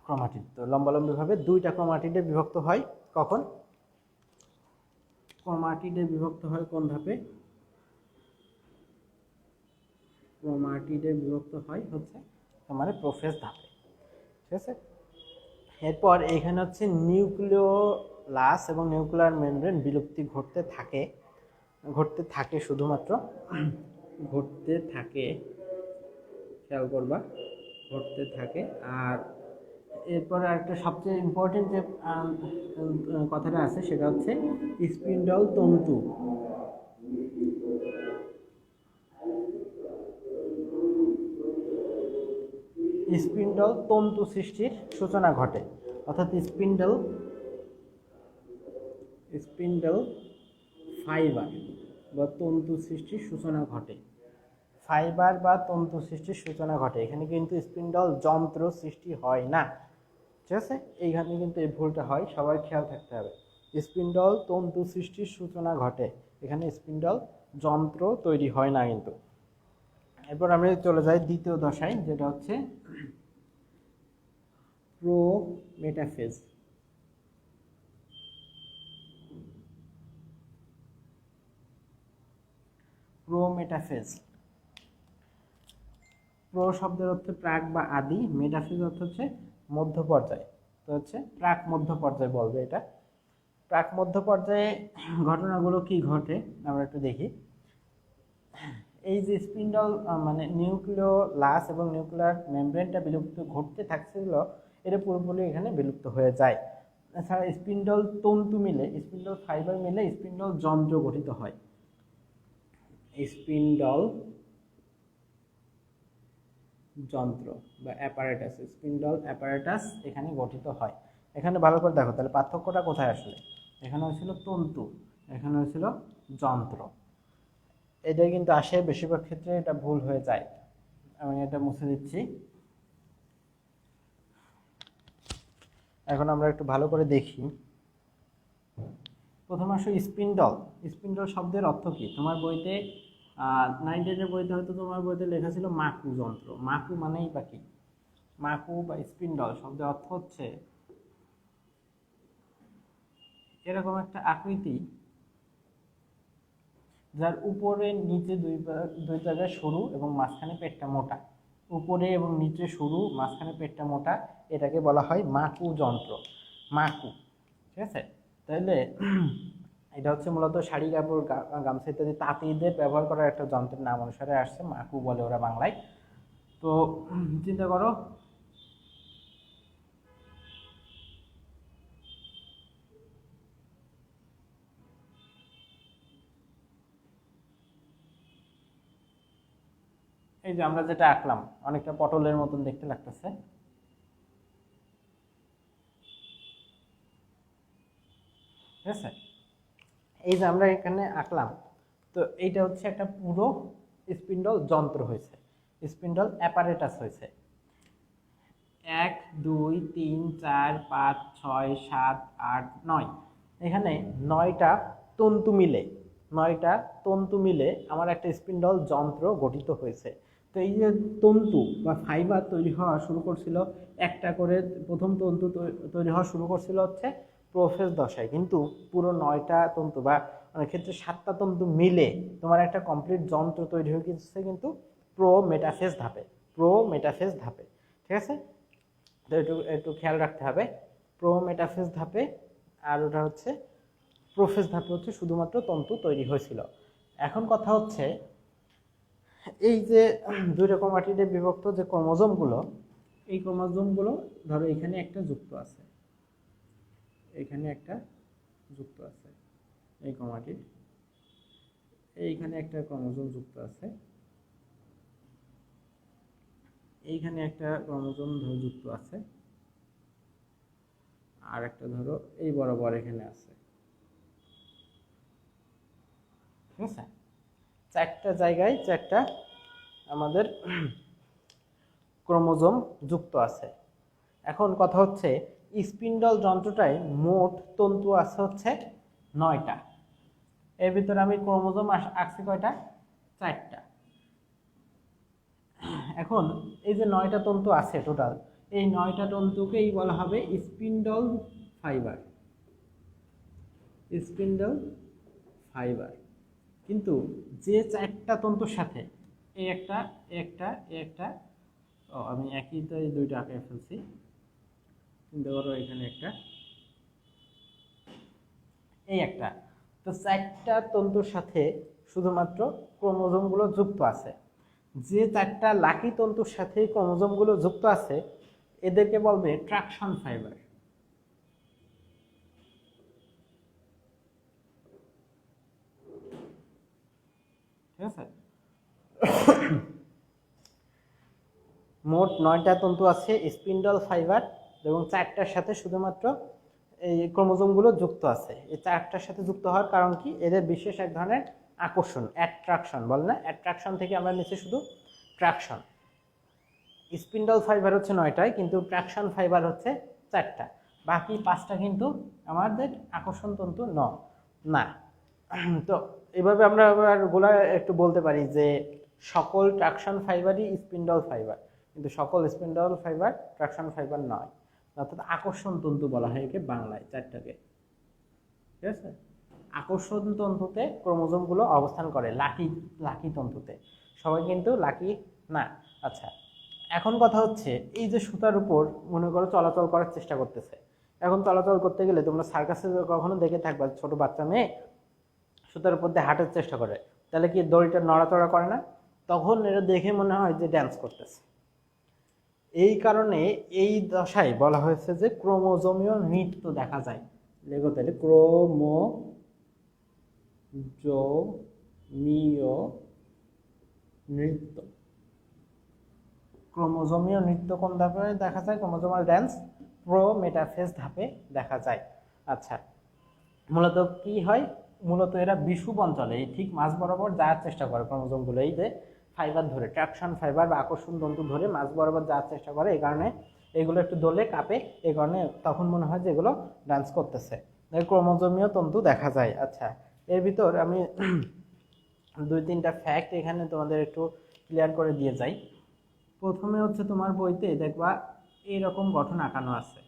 ক্রোমাটিড। তো লম্বালম্বিভাবে 2টা ক্রোমাটিডে বিভক্ত হয় কখন, ক্রোমাটিডে বিভক্ত হয় কোন ধাপে, ক্রোমাটিডে বিভক্ত হয় হচ্ছে তোমার প্রোফেজ ধাপে, ঠিক আছে। এরপর এখানে হচ্ছে নিউক্লিওলাস এবং নিউক্লিয়ার মেমব্রেন বিলুপ্তি ঘটতে থাকে শুধুমাত্র ঘটতে থাকে, খেয়াল করবা ঘটতে থাকে। আর এরপর একটা সবচেয়ে ইম্পর্টেন্ট যে কথাটা আছে সেটা হচ্ছে স্পিন্ডল তন্তু। স্পিন্ডল তন্তু সৃষ্টির সূচনা ঘটে, অর্থাৎ স্পিন্ডল ফাইবার বা তন্তু সৃষ্টির সূচনা ঘটে, ফাইবার বা তন্তু সৃষ্টির সূচনা ঘটে। এখানে কিন্তু স্পিন্ডল যন্ত্র সৃষ্টি হয় না, ঠিক আছে। এইখানে কিন্তু এই ভুলটা হয়, সবার খেয়াল থাকতে হবে। স্পিন্ডল তন্তু সৃষ্টির সূচনা ঘটে, এখানে স্পিন্ডল যন্ত্র তৈরি হয় না কিন্তু। এরপর আমরা চলে যাই দ্বিতীয় দশায়, যেটা হচ্ছে প্রোমেটাফেজ। প্রোমেটাফেজ, প্রো শব্দের অর্থ প্রাক বা আদি, মেটাফেজ অর্থ হচ্ছে মধ্য পর্যায়। তো হচ্ছে প্রাক মধ্য পর্যায় বলবে এটা। প্রাক মধ্য পর্যায়ে ঘটনাগুলো কি ঘটে আমরা একটু দেখি। এই যে স্পিন্ডল মানে নিউক্লিওলাস এবং নিউক্লিয়ার মেমব্রেনটা বিলুপ্ত ঘটতে থাকছিল, এটা পুরোপুরি এখানে বিলুপ্ত হয়ে যায়। এছাড়া স্পিন্ডল তন্তু মিলে, স্পিন্ডল ফাইবার মিলে স্পিন্ডল যন্ত্র গঠিত হয়। স্পিন্ডল যন্ত্র বা অ্যাপারেটাস, স্পিন্ডল অ্যাপারেটাস এখানে গঠিত হয়। এখানে ভালো করে দেখো তাহলে পার্থক্যটা কোথায় আসলে, এখানে হচ্ছিল তন্তু, এখানে হচ্ছিল যন্ত্র। এটাই কিন্তু আসে বেশিরভাগ ক্ষেত্রে, এটা ভুল হয়ে যায়। আমি এটা মুছে দিচ্ছি। এখন আমরা একটু ভালো করে দেখি। প্রথম আসো স্পিন্ডল। স্পিন্ডল শব্দের অর্থ কি? তোমার বইতে 9-10 বইতে হয়তো তোমার বইতে লেখা ছিল মাকু যন্ত্র। মাকু মানেই বা কি? মাকু বা স্পিন্ডল শব্দের অর্থ হচ্ছে এরকম একটা আকৃতি যার উপরে নিচে দুই জায়গায় সরু এবং মাঝখানে পেটটা মোটা। উপরে এবং নিচে সরু, মাঝখানে পেটটা মোটা, এটাকে বলা হয় মাকু যন্ত্র। মাকু, ঠিক আছে? তাহলে এটা হচ্ছে মূলত শাড়ি, কাপড়, গামছা ইত্যাদি তাঁতিদের ব্যবহার করার একটা যন্ত্রের নাম অনুসারে আসছে, মাকু বলে ওরা বাংলায়। তো চিন্তা করো, এই যে আমরা যেটা আঁকলাম অনেকটা পটলের মতন দেখতে লাগতেছে। ঠিক আছে, এই যে আমরা এখানে আঁকলাম, তো এইটা হচ্ছে একটা পুরো স্পিন্ডল যন্ত্র হয়েছে, স্পিন্ডল অ্যাপারেটাস হয়েছে। 1 2 3 4 5 6 7 8 9, এখানে 9টা তন্তু মিলে, 9টা তন্তু মিলে আমার একটা স্পিন্ডল যন্ত্র গঠিত হয়েছে। তো এই যে তন্তু বা ফাইবার তৈরি হওয়া শুরু করছিল একটা করে, প্রথম তন্তু তৈরি হওয়া শুরু করছিল হচ্ছে প্রোফেজ দশায়, কিন্তু পুরো 9টা তন্তু বা অনেক ক্ষেত্রে 7টা তন্তু মিলে তোমার একটা কমপ্লিট যন্ত্র তৈরি হয়ে গেছে কিন্তু প্রো মেটাফেজ ধাপে, প্রো মেটাফেজ ধাপে। ঠিক আছে, তো একটু একটু খেয়াল রাখতে হবে। প্রো মেটাফেজ ধাপে আর ওটা হচ্ছে প্রোফেজ ধাপে হচ্ছে শুধুমাত্র তন্তু তৈরি হয়েছিল। এখন কথা হচ্ছে এই যে দুই রকম মাটিতে বিভক্ত যে ক্রোমোজোমগুলো, এই ক্রোমোজোমগুলো ধরো এখানে একটা যুক্ত আছে, এখানে একটা যুক্ত আছে এই ক্রোমাটিড, এইখানে একটা ক্রোমোজোম যুক্ত আছে, এইখানে একটা ক্রোমোজোম ধরো যুক্ত আছে, আর একটা ধরো এই বরাবর এখানে আছে। ঠিক আছে, 4টা জায়গায় 4টা আমাদের ক্রোমোজোম যুক্ত আছে। এখন কথা হচ্ছে স্পিন্ডল যন্ত্রটায় মোট তন্তু আছে হচ্ছে 9টা। এর ভিতরে আমি ক্রোমোজোম আঁকছি কয়টা? 4টা। এখন এই যে 9টা তন্তু আছে টোটাল, এই 9টা তন্তুকেই বলা হবে স্পিন্ডল ফাইবার, স্পিন্ডল ফাইবার। কিন্তু যে 4টা তন্তুর সাথে এই একটা, একটা, আমি একই তো এই দুইটা আঁকে ফেলছি, চিন্তা করো এখানে একটা, এই একটা, তো 4টা তন্তুর সাথে শুধুমাত্র ক্রোমোজোমগুলো যুক্ত আছে। যে 4টা লাকি তন্তুর সাথে ক্রোমোজোমগুলো যুক্ত আছে এদেরকে বলবে ট্রাকশন ফাইবার। ঠিক আছে, মোট 9টা তন্তু আছে স্পিন্ডল ফাইবার এবং 4টার সাথে শুধুমাত্র এই ক্রোমোজোমগুলো যুক্ত আছে। এই 4টার সাথে যুক্ত হওয়ার কারণ কি? এদের বিশেষ এক ধরনের আকর্ষণ, অ্যাট্রাকশন বলে না, অ্যাট্রাকশন থেকে আমরা নিচে শুধু ট্রাকশন। স্পিন্ডল ফাইবার হচ্ছে 9টায়, কিন্তু ট্রাকশন ফাইবার হচ্ছে 4টা, বাকি 5টা কিন্তু আমাদের আকর্ষণ তন্তু না। তো এভাবে আমরা আবার গোলা একটু বলতে পারি যে সকল ট্রাকশন ফাইবারই স্পিন্ডল ফাইবার, কিন্তু সকল স্পিন্ডল ফাইবার ট্রাকশন ফাইবার নয়, অর্থাৎ আকর্ষণ তন্তু বলা হয় একে বাংলায় 4টাকে। ঠিক আছে, আকর্ষণ তন্তুতে ক্রোমোজোমগুলো অবস্থান করে, লাকি তন্তুতে, সবাই কিন্তু লাকি না। আচ্ছা, এখন কথা হচ্ছে এই যে সুতার উপর মনে করো চলাচল করার চেষ্টা করতেছে, এখন চলাচল করতে গেলে তোমরা সার্কাসে কখনো দেখে থাকবা ছোট বাচ্চা মেয়ে সুতার উপর দিয়ে হাঁটার চেষ্টা করে, তাহলে কি দড়িটা নড়াচড়া করে না? তখন এটা দেখে মনে হয় যে ড্যান্স করতেছে। এই কারণে এই দশায় বলা হয়েছে যে ক্রোমোজোমীয় নৃত্য দেখা যায়। লেখো তাহলে ক্রোমোজোমীয় নৃত্য। ক্রোমোজোমীয় নৃত্য কোন ধাপে দেখা যায়? ক্রোমোজোমাল ড্যান্স প্রোমেটাফেজ ধাপে দেখা যায়। আচ্ছা, মূলত কি হয়? মূলত এরা বিষুব অঞ্চলে ঠিক মাঝ বরাবর যাওয়ার চেষ্টা করে ক্রোমোজোমগুলো, এই যে ফাইবার ধরে, ট্র্যাকশন ফাইবার বা আকর্ষণ তন্তু ধরে মাঝ বরাবর যাওয়ার চেষ্টা করে। এই কারণে এগুলো একটু দোলে কাঁপে, এই কারণে তখন মনে হয় যে এগুলো ডান্স করতেছে। ক্রোমোজোমীয় তন্তু দেখা যায়। আচ্ছা, এর ভিতর আমি 2-3টা ফ্যাক্ট এখানে তোমাদের একটু ক্লিয়ার করে দিয়ে যাই। প্রথমে হচ্ছে তোমার বইতে দেখবা এইরকম গঠন আঁকানো আছে।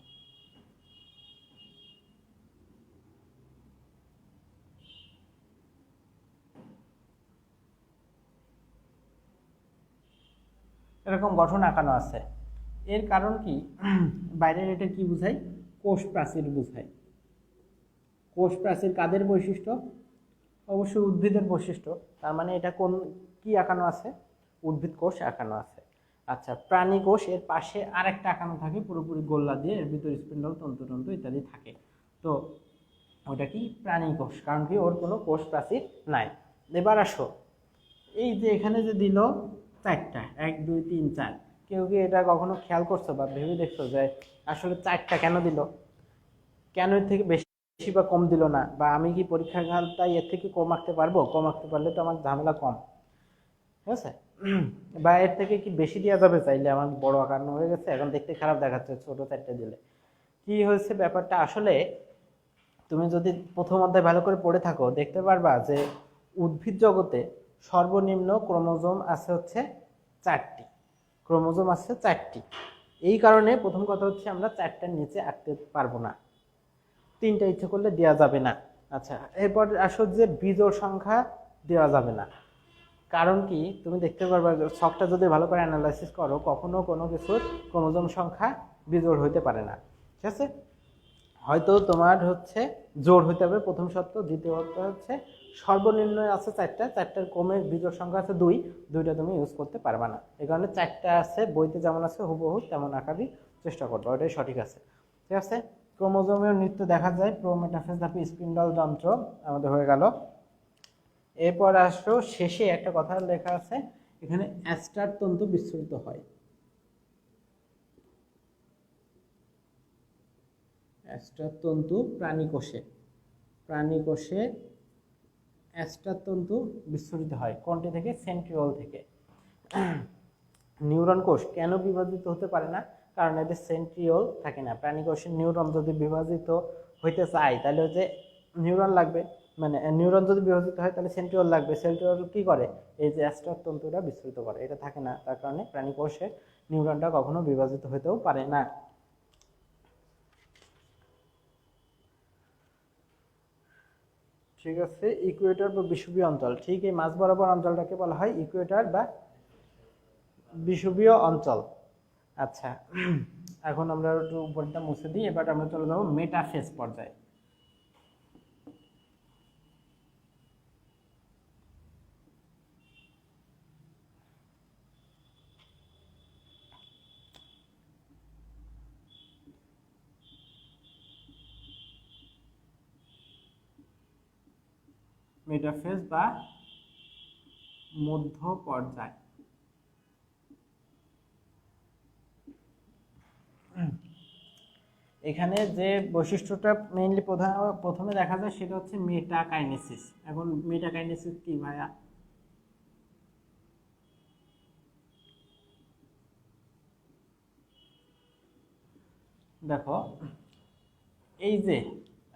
এরকম গঠন আঁকানো আছে। এর কারণ কি? বাইরের এটা কি বুঝায়? কোষ প্রাচীর বুঝায়। কোষ প্রাচীর কাদের বৈশিষ্ট্য? অবশ্যই উদ্ভিদের বৈশিষ্ট্য। তার মানে এটা কোন কি আঁকানো আছে? উদ্ভিদ কোষ আঁকানো আছে। আচ্ছা, প্রাণী কোষ এর পাশে আরেকটা আঁকানো থাকে পুরোপুরি গোল্লা দিয়ে, এর ভিতরে স্পিন্ডল তন্তু ইত্যাদি থাকে। তো ওটা কি? প্রাণী কোষ। কারণ কি? ওর কোনো কোষ প্রাচীর নাই। এবার আসো, এই যে এখানে যে দিল 4টা, 1 2 3 4, কেউ কি এটা কখনো খেয়াল করছো বা ভেবে দেখছো যে আসলে 4টা কেন দিল? কেন এর থেকে বেশি বা কম দিল না? বা আমি কি পরীক্ষার খাতায় এর থেকে কম আঁকতে পারবো? কম আঁকতে পারলে তো আমার ঝামেলা কম, ঠিক আছে? বা এর থেকে কি বেশি দেওয়া যাবে? চাইলে আমার বড় আকার হয়ে গেছে, এখন দেখতে খারাপ দেখাচ্ছে ছোট 4টা দিলে। কি হয়েছে ব্যাপারটা? আসলে তুমি যদি প্রথম অধ্যায় ভালো করে পড়ে থাকো, দেখতে পারবা যে উদ্ভিদ জগতে সর্বনিম্ন ক্রোমোজোম আছে হচ্ছে 4টি। ক্রোমোজোম আছে 4টি। এই কারণে প্রথম কথা হচ্ছে আমরা 4টার নিচে আঁকতে পারবো না, 3টা ইচ্ছে করলে দেওয়া যাবে না। আচ্ছা, এরপর আসো যে বিজোড় সংখ্যা দেওয়া যাবে না। কারণ কি? তুমি দেখতে পারবা ছকটা যদি ভালো করে অ্যানালাইসিস করো, কখনো কোনো কিছুর ক্রোমোজোম সংখ্যা বিজোড় হইতে পারে না, ঠিক আছে? হয়তো তোমার হচ্ছে জোড় হইতে হবে প্রথম শর্ত, দ্বিতীয়ত হচ্ছে সর্বনিম্ন আছে 4টা, 4টার কমে বিজোড় সংখ্যা আছে 2টা তুমি ইউজ করতে পারবা না। এই কারণে 4টা আছে, বইতে যেমন আছে হুবহু তেমন আঁকারই চেষ্টা করবো, ওটাই সঠিক আছে, ঠিক আছে? ক্রোমোজোমীয় নৃত্য দেখা যায় প্রোমেটাফেজ ধাপে স্পিন্ডল যন্ত্র আমাদের হয়ে গেল। এরপর আসো শেষে একটা কথা লেখা আছে, এখানে অ্যাস্টার তন্তু বিস্তৃত হয়। অ্যাস্টার তন্তু প্রাণী কোষে অ্যাস্টার তন্তু বিস্তৃত হয়। কোনটি থেকে? সেন্ট্রিওল থেকে। নিউরন কোষ কেন বিভাজিত হতে পারে না? কারণ এদের সেন্ট্রিওল থাকে না। প্রাণী কোষের নিউরন যদি বিভাজিত হইতে চায় তাহলে হচ্ছে নিউরন লাগবে, মানে নিউরন যদি বিভাজিত হয় তাহলে সেন্ট্রিওল লাগবে। সেন্ট্রিওল কি করে? এই যে অ্যাস্টার তন্তুটা বিস্তৃত করে, এটা থাকে না, তার কারণে প্রাণী কোষের নিউরনটা কখনো বিভাজিত হতেও পারে না। ঠিক আছে, ইকুয়েটর বা বিষুবীয় অঞ্চল, ঠিক এই মাঝ বরাবর অঞ্চলটাকে বলা হয় ইকুয়েটর বা বিষুবীয় অঞ্চল। আচ্ছা, এখন আমরা একটু উপরটা মুছে দিই, এবার আমরা চলে যাবো মেটাফেজ পর্যায়ে। মেটাফেজ বা মধ্য পর্যায়। এখানে যে বৈশিষ্ট্যটা মেইনলি প্রথমে দেখা যায় সেটা হচ্ছে মেটাকাইনেসিস। এখন মেটাকাইনেসিস কি ভাইয়া? দেখো, এই যে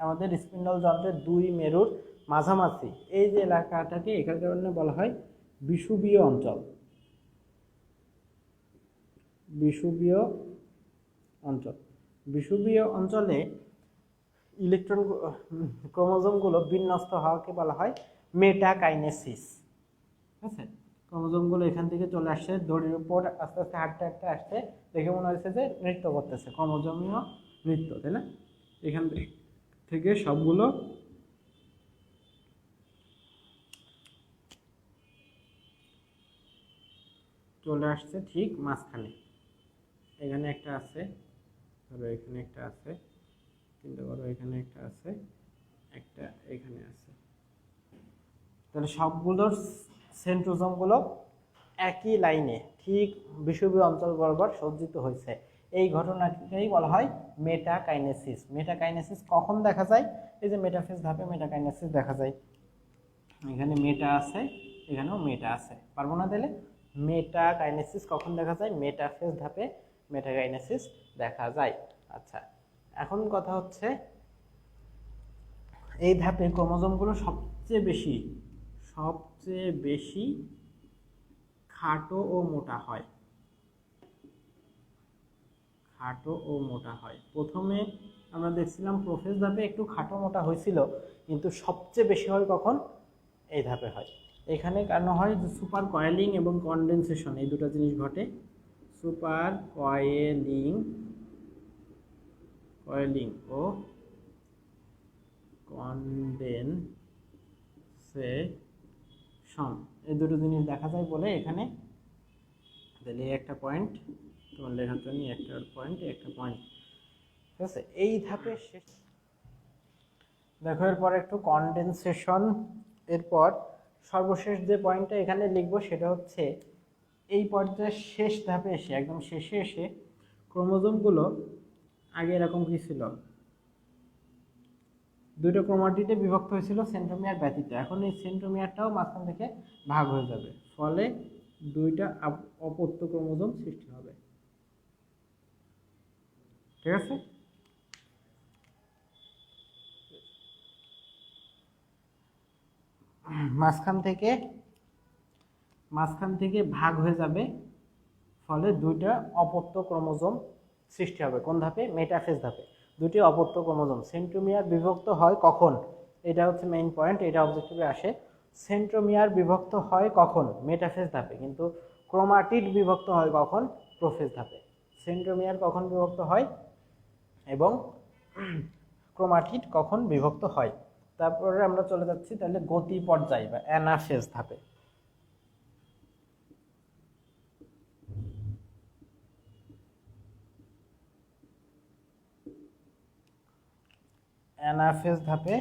আমাদের স্পিন্ডল যন্ত্রের 2 মেরুর মাঝামাঝি এই যে এলাকাটাকে এখান কারণে বলা হয় বিষুবীয় অঞ্চল। বিষুবীয় অঞ্চল, বিষুবীয় অঞ্চলে ইলেকট্রন ক্রোমোজোমগুলো বিন্যস্ত হওয়াকে বলা হয় মেটাকাইনেসিস, ঠিক আছে? ক্রোমোজোমগুলো এখান থেকে চলে আসছে, দড়ির উপর আস্তে আস্তে হাঁটতে হাঁটতে আসছে, দেখে মনে হচ্ছে যে নৃত্য করতেছে, ক্রোমোজোমীয় নৃত্য, তাই না? এখান থেকে সবগুলো চলে আসছে ঠিক মাঝখানে। এখানে একটা আছে, ধরো এখানে একটা আছে, চিন্তা করো এখানে একটা আছে, একটা এখানে আছে। তাহলে সবগুলোর সেন্ট্রোজোমগুলো একই লাইনে ঠিক বিষুবীয় অঞ্চল বরাবর সজ্জিত হয়েছে। এই ঘটনাকেই বলা হয় মেটাকাইনেসিস। মেটাকাইনেসিস কখন দেখা যায়? এই যে মেটাফেজ ধাপে মেটাকাইনেসিস দেখা যায়। এখানে মেটা আছে, এখানেও মেটা আছে, পারবো না দিলে। মেটাকাইনেসিস কখন দেখা যায়? মেটাফেজ ধাপে মেটাকাইনেসিস দেখা যায়। আচ্ছা, এখন কথা হচ্ছে এই ধাপে ক্রোমোজোমগুলো সবচেয়ে বেশি খাটো ও মোটা হয়। প্রথমে আমরা দেখছিলাম প্রোফেজ ধাপে একটু খাটো মোটা হয়েছিল, কিন্তু সবচেয়ে বেশি হয় কখন? এই ধাপে হয়। এখানে কারণ হয় যে সুপার কয়েলিং এবং কনডেনসেশন, এই দুটো জিনিস ঘটে। সুপার কয়েলিং ও কনডেনসেশন, এই দুটো জিনিস দেখা যায় বলে এখানে তাহলে একটা পয়েন্ট তোমার লেখার জন্য, একটা পয়েন্ট। ঠিক আছে, এই ধাপে শেষ। দেখো এরপর একটু কনডেনসেশন, এরপর সর্বশেষ যে পয়েন্টটা এখানে লিখবো সেটা হচ্ছে এই পর্যায়ে শেষ ধাপে এসে, একদম শেষে এসে ক্রোমোজোমগুলো আগে এরকম কি ছিল, দুটো ক্রোমাটিডে বিভক্ত হয়েছিল সেন্ট্রোমিয়ার ব্যতীত। এখন এই সেন্ট্রোমিয়ারটাও মাঝখান থেকে ভাগ হয়ে যাবে, ফলে দুইটা অপত্য ক্রোমোজোম সৃষ্টি হবে। ঠিক আছে, মাঝখান থেকে ভাগ হয়ে যাবে, ফলে দুইটা অপত্য ক্রোমোজোম সৃষ্টি হবে। কোন ধাপে? মেটাফেজ ধাপে। দুটি অপত্য ক্রোমোজোম। সেন্ট্রোমিয়ার বিভক্ত হয় কখন? এটা হচ্ছে মেইন পয়েন্ট, এটা অবজেক্টিভে আসে। সেন্ট্রোমিয়ার বিভক্ত হয় কখন? মেটাফেজ ধাপে। কিন্তু ক্রোমাটিড বিভক্ত হয় কখন? প্রোফেজ ধাপে। সেন্ট্রোমিয়ার কখন বিভক্ত হয় এবং ক্রোমাটিড কখন বিভক্ত হয়? তারপরে আমরা চলে যাচ্ছি তাহলে গতি পর্যায় বা অ্যানাফেজ ধাপে। অ্যানাফেজ ধাপে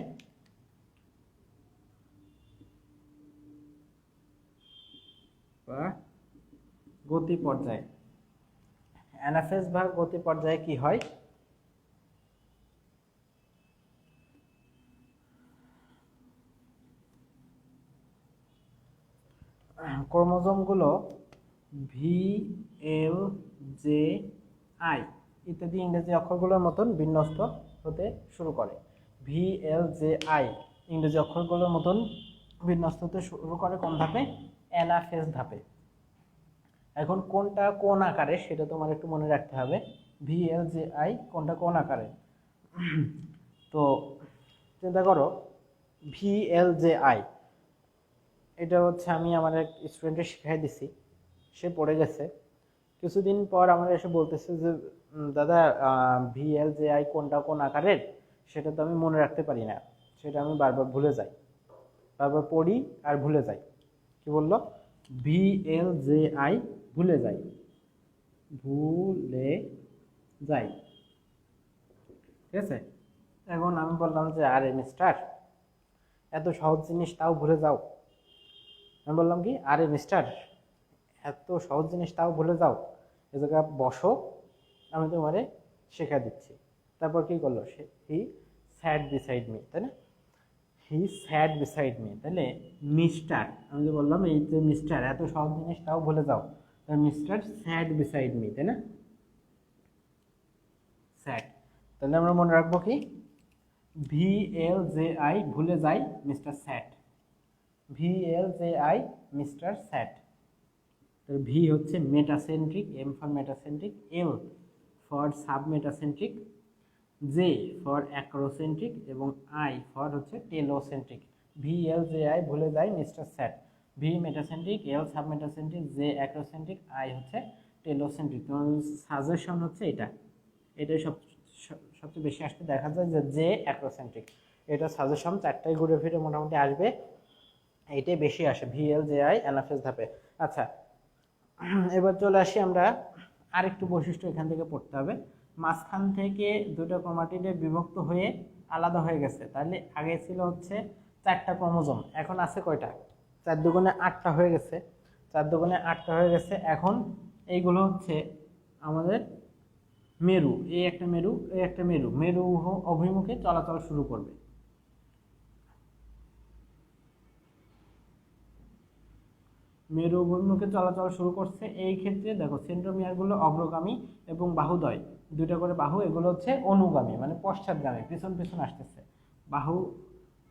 বা গতি পর্যায়ে। অ্যানাফেজ বা গতি পর্যায়ে কি হয়? ক্রোমোজোমগুলো VLJ-I ইত্যাদি ইংরেজি অক্ষরগুলোর মতন বিন্যস্ত হতে শুরু করে। VLJ-I ইংরেজি অক্ষরগুলোর মতন বিন্যস্ত হতে শুরু করে কোন ধাপে? অ্যানাফেজ ধাপে। এখন কোনটা কোন আকারে সেটা তোমার একটু মনে রাখতে হবে। VLJ-I কোনটা কোন আকারে? তো চিন্তা করো, VLJ-I এটা হচ্ছে আমি আমার এক স্টুডেন্টকে শিখাই দিছি, সে পড়ে গেছে। কিছুদিন পর আমার এসে বলতেছে যে দাদা VLJ-I কোনটা কোন আকারের সেটা তো আমি মনে রাখতে পারি না, সেটা আমি বারবার ভুলে যাই, বারবার পড়ি আর ভুলে যাই। কি বললো? VLJ-I ভুলে যাই। ঠিক আছে, এখন আমি বললাম যে আরে মিস্টার, এত সহজ জিনিস তাও ভুলে যাও। আমি বললাম কি, আরে মিস্টার, এত সহজ জিনিস তাও ভুলে যাও, এ জায়গায় বসো, আমি তোমারে শেখা দিচ্ছি। তারপর কি করলো সে? হি স্যাড বিসাইড মি, তাই না? হি স্যাড বিসাইড মি, তাহলে মিস্টার, আমি যে বললাম এই যে মিস্টার, এত সহজ জিনিস তাও ভুলে যাও, মিস্টার স্যাড বিসাইড মি, তাই না? স্যাড, তাহলে আমরা মনে রাখবো কি? VLJ-I ভুলে যাই mister sad. VLJ-I mister sad. V হচ্ছে metacentric, M for metacentric, L for submetacentric, J for acrocentric এবং আই ফর হচ্ছে টেলোসেন্ট্রিক। VLJ-I ভুলে যায় mister sad. V metacentric, L submetacentric, J acrocentric, I হচ্ছে টেলোসেন্ট্রিক। তোমার suggestion হচ্ছে এটাই সবচেয়ে বেশি আসতে দেখা যায় যে জে অ্যাক্রোসেন্ট্রিক। এটা সাজেশন চারটায় ঘুরে ফিরে মোটামুটি আসবে, এইটাই বেশি আসে VLJ-I অ্যানাফেজ ধাপে। আচ্ছা, এবার চলে আসি আমরা আরেকটু বৈশিষ্ট্য এখান থেকে পড়তে হবে। মাঝখান থেকে দুটো ক্রোমাটিডে বিভক্ত হয়ে আলাদা হয়ে গেছে, তাহলে আগে ছিল হচ্ছে 4টা ক্রোমোজোম, এখন আছে কয়টা? 4 দুগুণে 8টা হয়ে গেছে। 4 দুগুণে 8টা হয়ে গেছে। এখন এইগুলো হচ্ছে আমাদের মেরু, এই একটা মেরু, এই একটা মেরু, মেরু অভিমুখে চলাচল শুরু করবে। মেরু অভিমুখে চলাচল শুরু করছে। এই ক্ষেত্রে দেখো সেন্ট্রোমিয়ারগুলো অগ্রগামী এবং বাহুদ্বয়, দুইটা করে বাহু, এগুলো হচ্ছে অনুগামী মানে পশ্চাৎগামী, পিছন পিছন আসতেছে।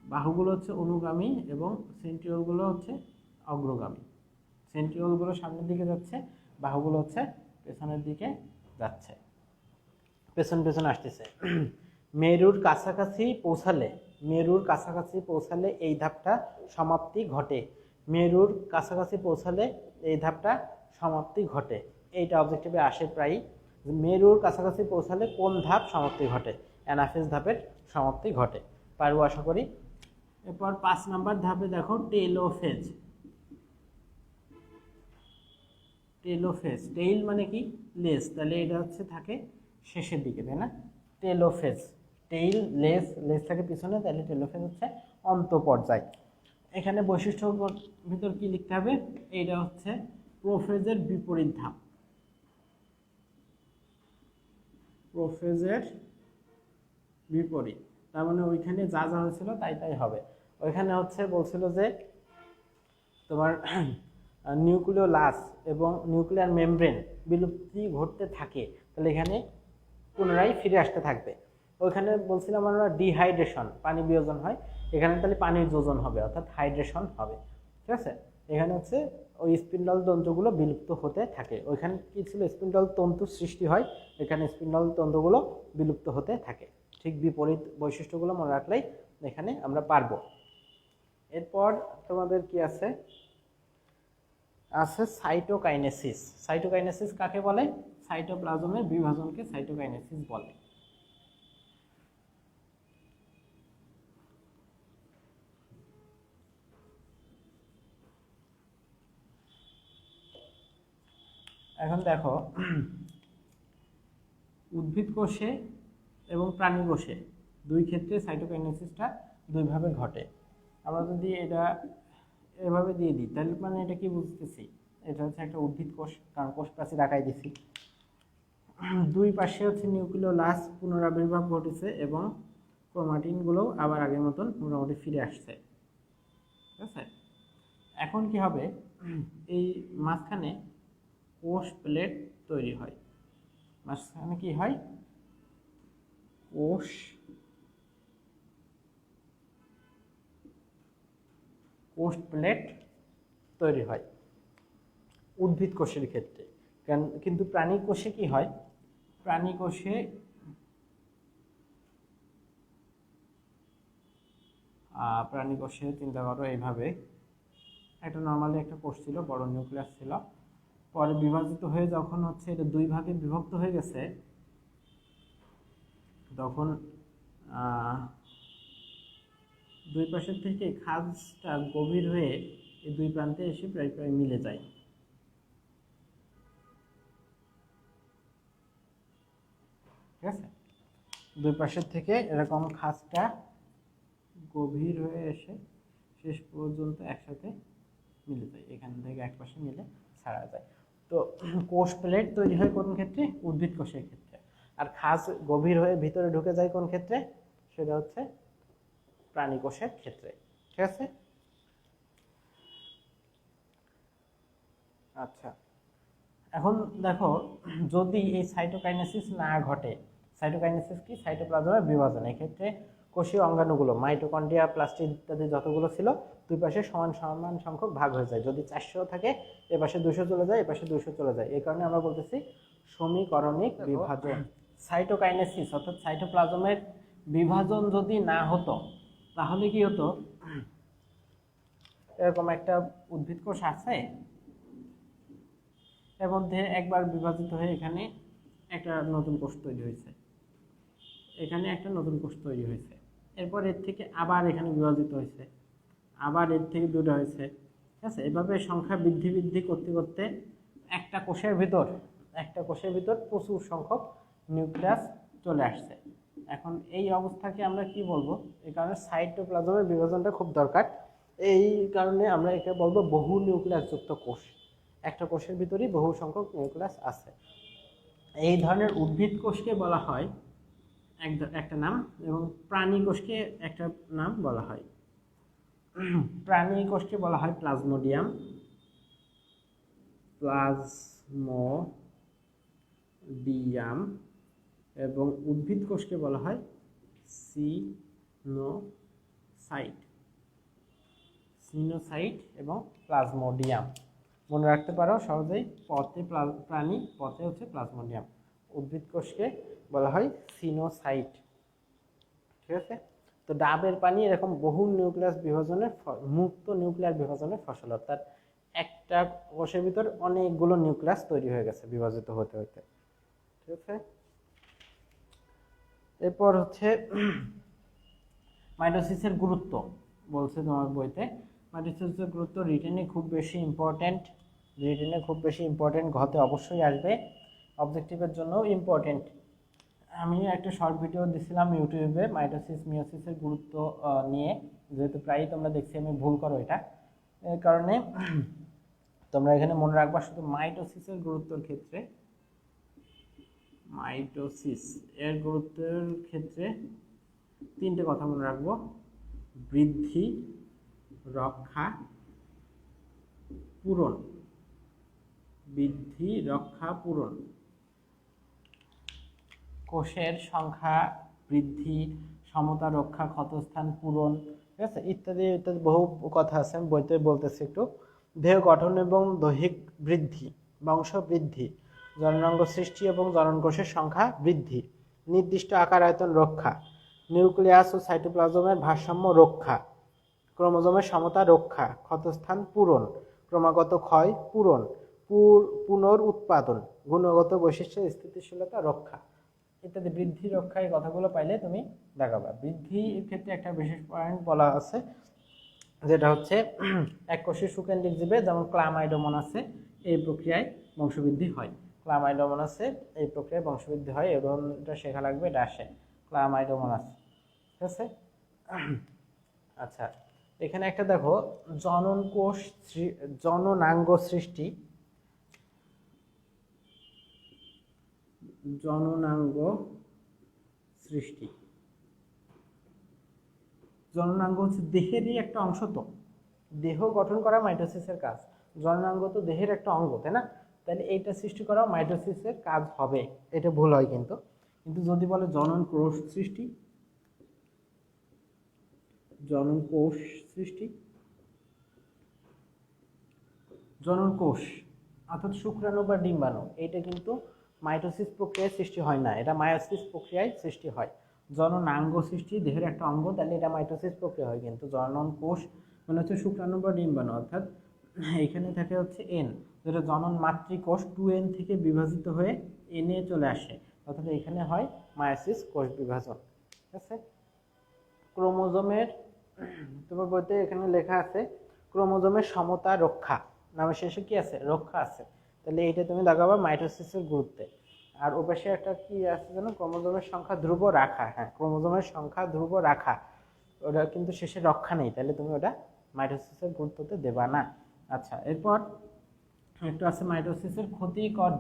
বাহুগুলো হচ্ছে অনুগামী এবং সেন্ট্রিওলগুলো হচ্ছে অগ্রগামী। সেন্ট্রিওলগুলো সামনের দিকে যাচ্ছে, বাহুগুলো হচ্ছে পেছনের দিকে যাচ্ছে, পেছন পেছন আসতেছে। মেরুর কাছাকাছি পৌঁছালে এই ধাপটা সমাপ্তি ঘটে। মেরুর কাছাকাছি পৌঁছালে এই ধাপটা সমাপ্তি ঘটে। এইটা অবজেক্টিভে আসে প্রায়। মেরুর কাছাকাছি পৌঁছালে কোন ধাপ সমাপ্তি ঘটে? অ্যানাফেজ ধাপের সমাপ্তি ঘটে। পারবো আশা করি। এরপর 5 নাম্বার ধাপে দেখো টেলোফেজ। টেইল মানে কি? লেজ, তাহলে এটা হচ্ছে থাকে শেষের দিকে, তাই না? টেলোফেজ, টেইল লেজ থাকে পিছনে, তাহলে টেলোফেজ হচ্ছে অন্ত পর্যায়। এখানে বৈশিষ্ট্য ভিতর কি লিখতে হবে? এইটা হচ্ছে প্রোফেজের বিপরীত ধাপ। প্রোফেজের বিপরীত, তার মানে ওইখানে যা যা হয়েছিল তাই তাই হবে। ওইখানে হচ্ছে বলছিল যে তোমার নিউক্লিওলাস এবং নিউক্লিয়ার মেমব্রেন বিলুপ্তি ঘটতে থাকে, তাহলে এখানে পুনরায় ফিরে আসতে থাকবে। ওইখানে বলছিলাম আমরা ডিহাইড্রেশন, পানি বিয়োজন হয়, এখানে তাহলে পানির যোজন হবে, অর্থাৎ হাইড্রেশন হবে। ঠিক আছে, এখানে হচ্ছে ওই স্পিন্ডল তন্তুগুলো বিলুপ্ত হতে থাকে। ওইখানে কি ছিল? স্পিন্ডল তন্তু সৃষ্টি হয়, এখানে স্পিন্ডল তন্তুগুলো বিলুপ্ত হতে থাকে। ঠিক বিপরীত বৈশিষ্ট্যগুলো মনে রাখলেই এখানে আমরা পারবো। এরপর তোমাদের কি আছে? সাইটোকাইনেসিস। সাইটোকাইনেসিস কাকে বলে? সাইটোপ্লাজমের বিভাজনকে সাইটোকাইনেসিস বলে। এখন দেখো উদ্ভিদ কোষে এবং প্রাণী কোষে দুই ক্ষেত্রে সাইটোকাইনেসিসটা দুইভাবে ঘটে। আমরা যদি এটা এভাবে দিয়ে দিই তাহলে মানে এটা কি বুঝতেছি? এটা হচ্ছে একটা উদ্ভিদ কোষ, কারণ কোষ প্রাচীর আঁকাই দিছি। দুই পাশে হচ্ছে নিউক্লিওলাস পুনরাবির্ভাব ঘটেছে এবং ক্রোমাটিনগুলো আবার আগের মতন মোটামুটি ফিরে আসছে। ঠিক আছে, এখন কি হবে? এই মাঝখানে কোষ প্লেট তৈরি হয়। মাঝখানে কি হয়? কোষ প্লেট তৈরি হয় উদ্ভিদ কোষের ক্ষেত্রে। কিন্তু প্রাণী কোষে কি হয়? প্রাণী কোষে চিন্তা করো এইভাবে, একটা নর্মালি একটা কোষ ছিল, বড় নিউক্লিয়াস ছিল, পরে বিভাজিত হয়ে যখন হচ্ছে এটা দুই ভাগে বিভক্ত হয়ে গেছে, তখন দুই পাশের থেকে খাঁজটা গভীর হয়ে এই দুই প্রান্তে এসে প্রায় প্রায় মিলে যায়। ঠিক আছে, দুই পাশের থেকে এরকম খাঁজটা গভীর হয়ে এসে শেষ পর্যন্ত একসাথে মিলে যায়, এখান থেকে এক পাশে মিলে ছাড়া যায়। তো কোষ প্লেট তৈরি হয় কোন ক্ষেত্রে? উদ্ভিদ কোষের ক্ষেত্রে। আর খাঁজ গভীর হয়ে ভিতরে ঢুকে যায় কোন ক্ষেত্রে? সেটা হচ্ছে প্রাণী কোষের ক্ষেত্রে। ঠিক আছে, আচ্ছা এখন দেখো যদি এই সাইটোকাইনেসিস না ঘটে, সাইটোকাইনেসিস কি? সাইটোপ্লাজমের বিভাজন। এক্ষেত্রে কোষীয় অঙ্গাণুগুলো মাইটোকন্ড্রিয়া, প্লাস্টিড ইত্যাদি যতগুলো ছিল দুই পাশে সমান সমান সংখ্যক ভাগ হয়ে যায়। যদি 400 থাকে এ পাশে 200 চলে যায়, এ পাশে 200 চলে যায়। এই কারণে আমরা বলতেছি সমীকরণিক বিভাজন। সাইটোকাইনেসিস অর্থাৎ সাইটোপ্লাজমের বিভাজন যদি না হতো তাহলে কি হতো? এরকম একটা উদ্ভিদ কোষ আছে, এর মধ্যে একবার বিভাজিত হয়ে এখানে একটা নতুন কোষ তৈরি হয়েছে, এখানে একটা নতুন কোষ তৈরি হয়েছে, এরপর এর থেকে আবার এখানে বিভাজিত হয়েছে, আবার এর থেকে দুটো হয়েছে। ঠিক আছে, এভাবে সংখ্যা বৃদ্ধি করতে করতে একটা কোষের ভিতর প্রচুর সংখ্যক নিউক্লিয়াস চলে আসছে। এখন এই অবস্থাকে আমরা কি বলবো? এই কারণে সাইটোপ্লাজমের বিভাজনটা খুব দরকার। এই কারণে আমরা একে বলবো বহু নিউক্লিয়াস যুক্ত কোষ। একটা কোষের ভিতরেই বহু সংখ্যক নিউক্লিয়াস আছে। এই ধরনের উদ্ভিদ কোষকে বলা হয় একটা নাম, এবং প্রাণী কোষকে একটা নাম বলা হয়। প্রাণী কোষকে বলা হয় প্লাজমোডিয়াম, এবং উদ্ভিদ কোষকে বলা হয় সিনোসাইট এবং প্লাজমোডিয়াম। মনে রাখতে পারো সহজেই, পথে প্রাণী, পথে হচ্ছে প্লাজমোডিয়াম, উদ্ভিদ কোষকে বলা হয় সিনোসাইট। ঠিক আছে, তো ডাবের পানি এরকম বহু নিউক্লিয়াস বিভাজনের মুক্ত নিউক্লিয়ার বিভাজনের ফসল, অর্থাৎ একটা কোষের ভিতর অনেকগুলো নিউক্লিয়াস তৈরি হয়ে গেছে বিভাজিত হতে হতে। ঠিক আছে, এরপর হচ্ছে মাইটোসিসের গুরুত্ব বলছে তোমার বইতে। মাইটোসিসের গুরুত্ব রিটেনে খুব বেশি ইম্পর্টেন্ট, ঘতে অবশ্যই আসবে, অবজেক্টিভের জন্য ইম্পর্টেন্ট। আমি একটা শর্ট ভিডিও দিছিলাম ইউটিউবে মাইটোসিস মিয়োসিসের গুরুত্ব নিয়ে, যেহেতু প্রায়ই তোমরা দেখছি আমি ভুল করো এটা, এর কারণে তোমরা এখানে মনে রাখবা শুধু মাইটোসিসের গুরুত্বের ক্ষেত্রে, মাইটোসিস এর গুরুত্বের ক্ষেত্রে তিনটে কথা মনে রাখবো: বৃদ্ধি, রক্ষা, পূরণ। বৃদ্ধি, রক্ষা, পূরণ। কোষের সংখ্যা বৃদ্ধি, সমতা রক্ষা, ক্ষতস্থান পূরণ, ঠিক আছে, ইত্যাদি ইত্যাদি বহু কথা আছে, আমি বইতে বলতেছি একটু। দেহ গঠন এবং দৈহিক বৃদ্ধি, বংশ বৃদ্ধি, জননাঙ্গ সৃষ্টি এবং জননকোষের সংখ্যা বৃদ্ধি, নির্দিষ্ট আকার আয়তন রক্ষা, নিউক্লিয়াস ও সাইটোপ্লাজমের ভারসাম্য রক্ষা, ক্রোমোজোমের সমতা রক্ষা, ক্ষতস্থান পূরণ, ক্রমাগত ক্ষয় পূরণ, পুনরুৎপাদন, গুণগত বৈশিষ্ট্যের স্থিতিশীলতা রক্ষা ইত্যাদি। বৃদ্ধি, রক্ষা এই কথাগুলো পাইলে তুমি দেখাবা। বৃদ্ধির ক্ষেত্রে একটা বিশেষ পয়েন্ট বলা আছে, যেটা হচ্ছে এককোষী সুকেন্দ্রিক জীবে যেমন ক্লামাইডোমোনাসে এই প্রক্রিয়ায় বংশবৃদ্ধি হয়। ক্লামাইডোমোনাসে এই প্রক্রিয়ায় বংশবৃদ্ধি হয়, এবং এটা শেখা লাগবে, এটা আসে ক্লামাইডোমোনাস। ঠিক আছে, আচ্ছা, এখানে একটা দেখো, জননাঙ্গ সৃষ্টি, জননাঙ্গ হচ্ছে দেহেরই একটা অংশ, তো দেহ গঠন করা মাইটোসিসের কাজ, জননাঙ্গ তো দেহের একটা অঙ্গ, তাই না? তাহলে এইটা সৃষ্টি করা মাইটোসিসের কাজ হবে, এটা ভুল হয় কিন্তু। যদি বলে জনন কোষ সৃষ্টি, জনন কোষ অর্থাৎ শুক্রাণু বা ডিম্বাণু, এটা কিন্তু মাইটোসিস প্রক্রিয়ায় সৃষ্টি হয় না, এটা মায়োসিস প্রক্রিয়ায় সৃষ্টি হয়। জননাঙ্গ সৃষ্টি দেহের একটা অঙ্গ, তাহলে এটা মাইটোসিস প্রক্রিয়া হয়, কিন্তু জনন কোষ মানে হচ্ছে শুক্রাণু বা ডিম্বাণু, অর্থাৎ এখানে থাকে হচ্ছে এন, যেটা জনন মাতৃকোষ 2n থেকে বিভাজিত হয়ে এনে চলে আসে, অর্থাৎ এখানে হয় মায়োসিস কোষ বিভাজন। ঠিক আছে, ক্রোমোজোমের, তোমার বইতে এখানে লেখা আছে ক্রোমোজোমের সমতা রক্ষা, নামের শেষে কি আছে? রক্ষা আছে, তাহলে এইটা তুমি লাগাবা মাইটোসিসের গুরুত্বে। আর ওপাশে একটা কি আছে যেন, ক্রোমোজোমের সংখ্যা ধ্রুব রাখা, হ্যাঁ, ক্রোমোজোমের সংখ্যা ধ্রুব রাখা, ওটা কিন্তু শেষে রক্ষা নেই, তাহলে তুমি ওটা মাইটোসিসের গুরুত্বতে দেবা না। আচ্ছা, এরপর একটু আছে মাইটোসিসের ক্ষতিকর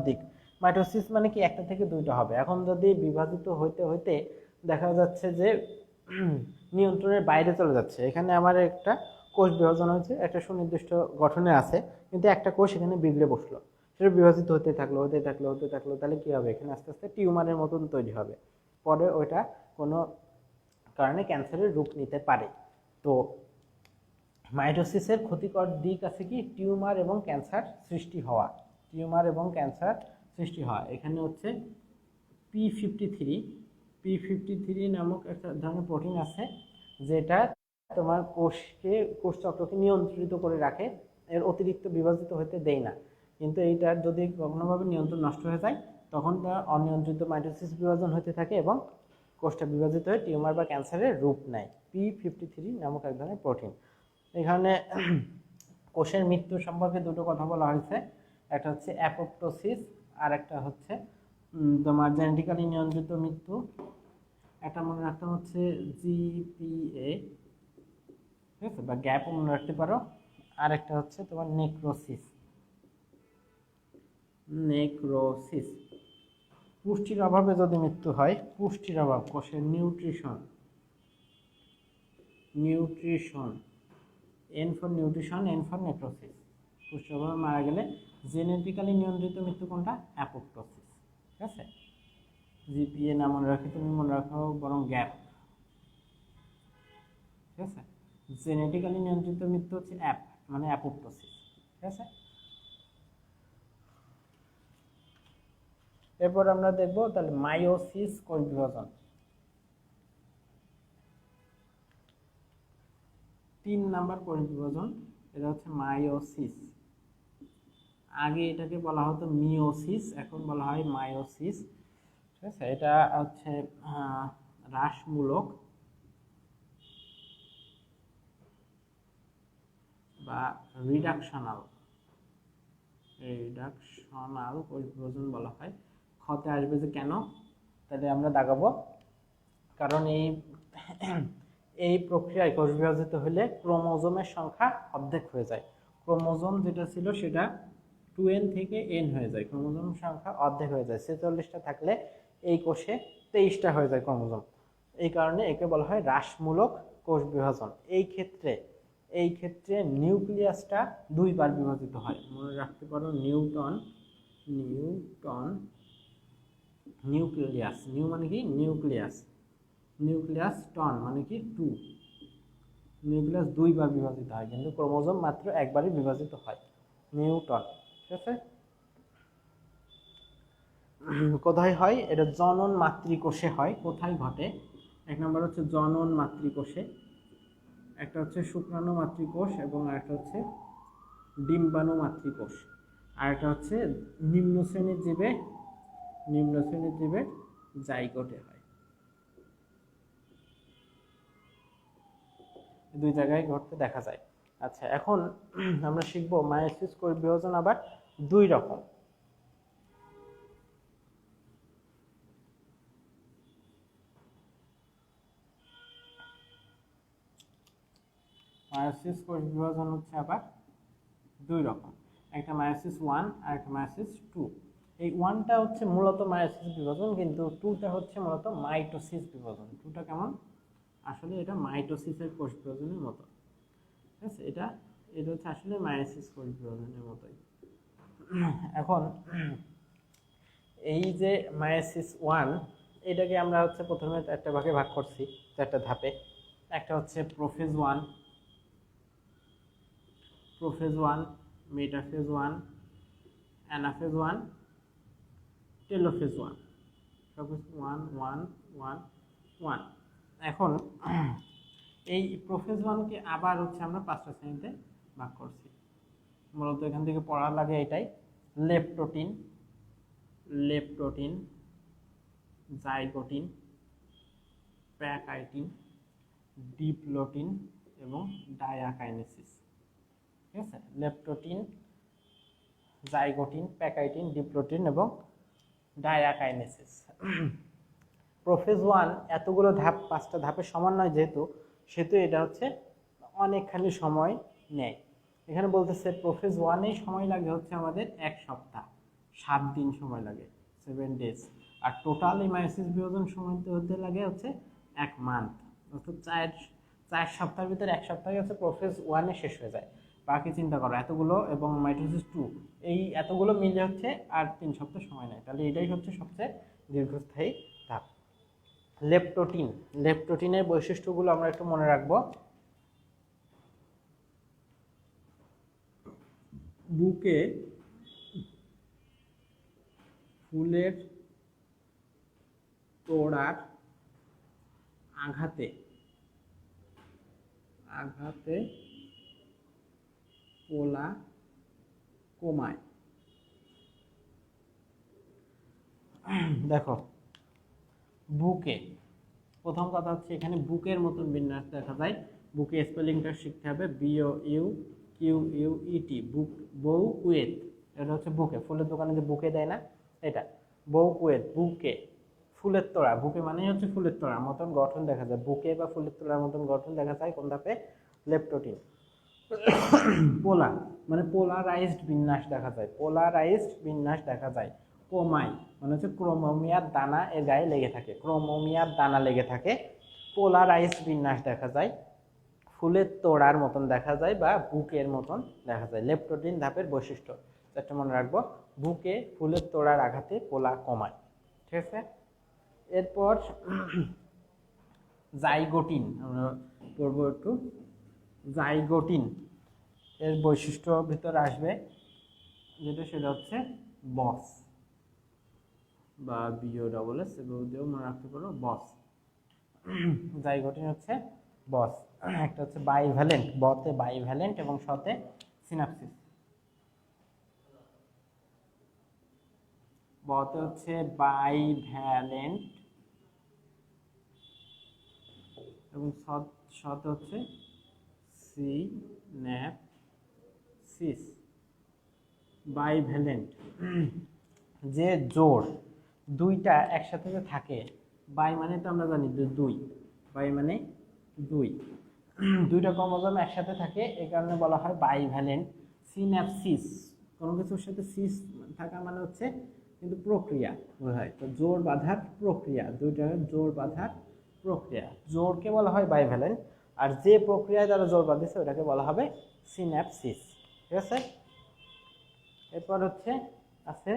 দিক। মাইটোসিস মানে কি, একটা থেকে দুইটা হবে। এখন যদি বিভাজিত হইতে হইতে দেখা যাচ্ছে যে নিয়ন্ত্রণের বাইরে চলে যাচ্ছে, এখানে আমার একটা কোষ বিভাজন হয়েছে, একটা সুনির্দিষ্ট গঠনে আছে, কিন্তু একটা কোষ এখানে বিগড়ে বসলো, সেটা বিভাজিত হতে থাকলো, তাহলে কি হবে? এখানে আস্তে আস্তে টিউমারের মতন তৈরি হবে, পরে ওইটা কোনো কারণে ক্যান্সারের রূপ নিতে পারে। তো মাইটোসিসের ক্ষতিকর দিক আছে কি, টিউমার এবং ক্যান্সার সৃষ্টি হওয়া, এখানে হচ্ছে P53 নামক একটা ধরনের প্রোটিন আছে, যেটা তোমার কোষ চক্রকে নিয়ন্ত্রিত করে রাখে, এর অতিরিক্ত বিভাজিত হতে দেয় না। কিন্তু এইটার যদি কখনোভাবে নিয়ন্ত্রণ নষ্ট হয়ে যায়, তখন তা অনিয়ন্ত্রিত মাইটোসিস বিভাজন হতে থাকে এবং কোষটা বিভাজিত হয়ে টিউমার বা ক্যান্সারের রূপ নেয়। P53 নামক এক ধরনের প্রোটিন। এখানে কোষের মৃত্যু সম্পর্কে দুটো কথা বলা হয়েছে, একটা হচ্ছে অ্যাপোপ্টোসিস, আর একটা হচ্ছে তোমার জেনেটিক্যালি নিয়ন্ত্রিত মৃত্যু। একটা মনে রাখতে হচ্ছে GPA, ঠিক আছে, বা গ্যাপও মনে রাখতে পারো। আর একটা হচ্ছে তোমার নেক্রোসিস। নেক্রোসিস পুষ্টির অভাবে যদি মৃত্যু হয়, পুষ্টির অভাব, কোষের nutrition, nutrition, N for nutrition, N for necrosis, পুষ্টির অভাবে মারা গেলে জেনেটিক্যালি নিয়ন্ত্রিত মৃত্যু কোনটা? অ্যাপোপ্টোসিস। ঠিক আছে, জিপিএ না মনে রাখে তুমি, মনে রাখো বরং গ্যাপ। ঠিক আছে, জেনেটিক্যালি নিয়ন্ত্রিত মৃত্যু হচ্ছে অ্যাপ মানে অ্যাপোপ্টোসিস। ঠিক আছে, এরপর আমরা দেখব তাহলে মায়োসিস কোষ বিভাজন। 3 নাম্বার কোষ বিভাজন, এটা হচ্ছে মায়োসিস। আগে এটাকে বলা হতো মিওসিস, এখন বলা হয় মায়োসিস। ঠিক আছে, এটা হচ্ছে হ্রাসমূলক বা রিডাকশনাল কোষ বিভাজন বলা হয়। ক্ষতে আসবে যে কেন, তাহলে আমরা দাগাবো, কারণ এই প্রক্রিয়ায় কোষ বিভাজিত হলে ক্রোমোজোমের সংখ্যা অর্ধেক হয়ে যায়। ক্রোমোজোম যেটা ছিল সেটা 2n থেকে n হয়ে যায়, ক্রোমোজোম সংখ্যা অর্ধেক হয়ে যায়। 46টা থাকলে এই কোষে 23টা হয়ে যায় ক্রোমোজোম। এই কারণে একে বলা হয় হ্রাসমূলক কোষ বিভাজন। এই ক্ষেত্রে নিউক্লিয়াসটা 2 বার বিভাজিত হয়। মনে রাখতে পারো নিউক্লিয়াস, নিউ মানে কি নিউক্লিয়াস, নিউক্লিয়াস, টন মানে কি 2। নিউক্লিয়াস 2 বার বিভাজিত হয়, কিন্তু ক্রোমোজোম মাত্র একবারই বিভাজিত হয়, নিউটন। ঠিক আছে, কোথায় হয় এটা? জনন মাতৃকোষে হয়। কোথায় ঘটে? 1 নম্বর হচ্ছে জনন মাতৃকোষে, একটা হচ্ছে শুক্রাণু মাতৃকোষ এবং আরেকটা হচ্ছে ডিম্বাণু মাতৃকোষ, আর একটা হচ্ছে নিম্ন শ্রেণীর জীবে জাইগোটে হয়। 2 জায়গায় ঘটতে দেখা যায়। আচ্ছা, এখন আমরা শিখবো মায়োসিস কোষ বিভাজন আবার 2 রকম। মায়োসিস কোষ বিভাজন হচ্ছে আবার 2 রকম, একটা মায়োসিস 1 আর একটা মায়োসিস 2। এই 1টা হচ্ছে মূলত মায়োসিস বিভাজন, কিন্তু 2টা হচ্ছে মূলত মাইটোসিস বিভাজন। 2টা কেমন? আসলে এটা মাইটোসিসের কোষ বিভাজনের মতো। ঠিক আছে, এটা হচ্ছে আসলে মায়োসিস কোষ বিভাজনের মতোই। এখন এই যে মায়োসিস 1, এটাকে আমরা হচ্ছে প্রথমে একটা ভাগে ভাগ করছি, 4টা ধাপে। একটা হচ্ছে প্রোফেজ 1, মেটাফেজ 1, অ্যানাফেজ 1, টেলোফেজ 1, সব 1 1 1 1। এখন এই প্রোফেজ 1কে আবার হচ্ছে আমরা 5টা শ্রেণীতে ভাগ করছি। মূলত এখান থেকে পড়া লাগে এটাই: লেপটোটিন, জাইগোটিন, প্যাকাইটিন, ডিপ্লোটিন এবং ডায়াকাইনেসিস। ঠিক আছে, লেপটোটিন, জাইগোটিন, প্যাকাইটিন, ডিপ্লোটিন এবং ডায়াকাইনেসিস। প্রোফেজ 1 এতগুলো ধাপ, 5টা ধাপের সমন্বয় যেহেতু, এটা হচ্ছে অনেকখানি সময় নেয়। এখানে বলতেছে প্রোফেজ 1-এ সময় লাগে হচ্ছে আমাদের 1 সপ্তাহ, 7 দিন সময় লাগে, 7 ডেজ। আর টোটাল এই মায়োসিস বিভাজন সময় হতে লাগে হচ্ছে 1 মান্থ, অর্থাৎ 4 সপ্তাহের ভিতরে 1 সপ্তাহে হচ্ছে প্রোফেজ 1-এ শেষ হয়ে যায়। বাকি চিন্তা করো এতগুলো, এবং মাইটোসিস 2 এই এতগুলো মিলে হচ্ছে আর 3 সপ্তাহ সময় নেয়। তাহলে এটাই হচ্ছে সবচেয়ে দীর্ঘস্থায়ী ধাপ। লেপটোটিনের বৈশিষ্ট্যগুলো আমরা একটু মনে রাখবো। বুকে ফুলের তোড়ার আঘাতে পোলা কমায়। দেখো, বুকে, প্রথম কথা হচ্ছে এখানে বুকের মতন বিন্যাস দেখা যায়। বুকে স্পেলিংটা শিখতে হবে, BOUQUET, বুক, বউ কুয়েত, এটা হচ্ছে বুকে। ফুলের দোকানে যে বুকে দেয় না, এটা বউ কুয়েত, বুকে, ফুলের তোড়া। বুকে মানেই হচ্ছে ফুলের তোড়ার মতন গঠন দেখা যায়, বুকে বা ফুলের তোড়ার মতন গঠন দেখা যায় কোন ধাপে? লেপটোটিন। পোলা মানে পোলারাইজড বিন্যাস দেখা যায়, পোলারাইজড বিন্যাস দেখা যায়। কোমাই মানে হচ্ছে ক্রোমোমিয়ার দানা এর গায়ে লেগে থাকে, ক্রোমোমিয়ার দানা লেগে থাকে। পোলারাইজড বিন্যাস দেখা যায়, ফুলের তোড়ার মতন দেখা যায় বা বুকের মতন দেখা যায়। লেপটোডিন ধাপের বৈশিষ্ট্য একটা মনে রাখবো, বুকে ফুলের তোড়ার আঘাতে পোলা কমায়। ঠিক আছে, এরপর জাইগোটিন আমরা পড়বো একটু। জাইগোটিন এর বৈশিষ্ট্য ভিতরে আসবে যেটা, সেটা হচ্ছে বস বা বিও ডবল এস দিয়েও মনে রাখতে পারো বস। জাইগোটিন হচ্ছে বস। একটা হচ্ছে বাইভ্যালেন্ট, বতে বাইভ্যালেন্ট এবং সতে সিনাপসিস। বতে হচ্ছে বাইভ্যালেন্ট এবং সতে হচ্ছে সিনাপসিস। বাইভ্যালেন্ট যে জোড় দুইটা একসাথে যে থাকে, বাই মানে তো আমরা জানি যে দুই, বাই মানে দুই, দুইটা ক্রোমোজোম একসাথে থাকে, এই কারণে বলা হয় বাইভ্যালেন্ট। সিন্যাপসিস কোনো কিছুর সাথে সিস থাকা মানে হচ্ছে কিন্তু প্রক্রিয়া বোঝায়, তো জোড় বাঁধার প্রক্রিয়া, দুইটা জোড় বাঁধার প্রক্রিয়া, জোড়কে বলা হয় বাইভ্যালেন্ট, আর যে প্রক্রিয়ায় তারা জোড় বাঁধেছে ওটাকে বলা হবে সিন্যাপসিস। ঠিক আছে, এরপর হচ্ছে আছে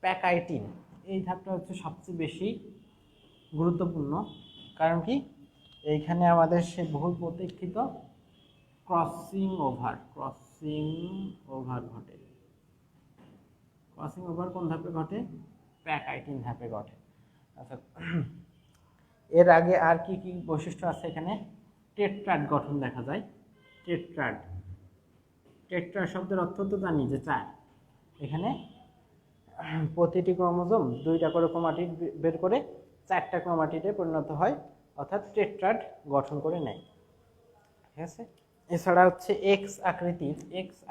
প্যাকাইটিন। এই ধাপটা হচ্ছে সবচেয়ে বেশি গুরুত্বপূর্ণ, কারণ কি এইখানে আমাদের সে বহুল প্রতীক্ষিত ক্রসিং ওভার ঘটে। ক্রসিং ওভার কোন ধাপে ঘটে? প্যাকাইটিন ধাপে ঘটে। আচ্ছা, এর আগে আর কি কি বৈশিষ্ট্য আছে এখানে? টেট্রাড গঠন দেখা যায়। টেট্রাড শব্দের অর্থ তো জানি যে চার। এখানে প্রতিটি ক্রোমোজোম দুইটা করে ক্রোমাটিড বের করে চারটা ক্রোমাটিডে পরিণত হয়, অর্থাৎ টেট্রাড গঠন করে নেয়। ঠিক আছে, এছাড়া হচ্ছে এক্স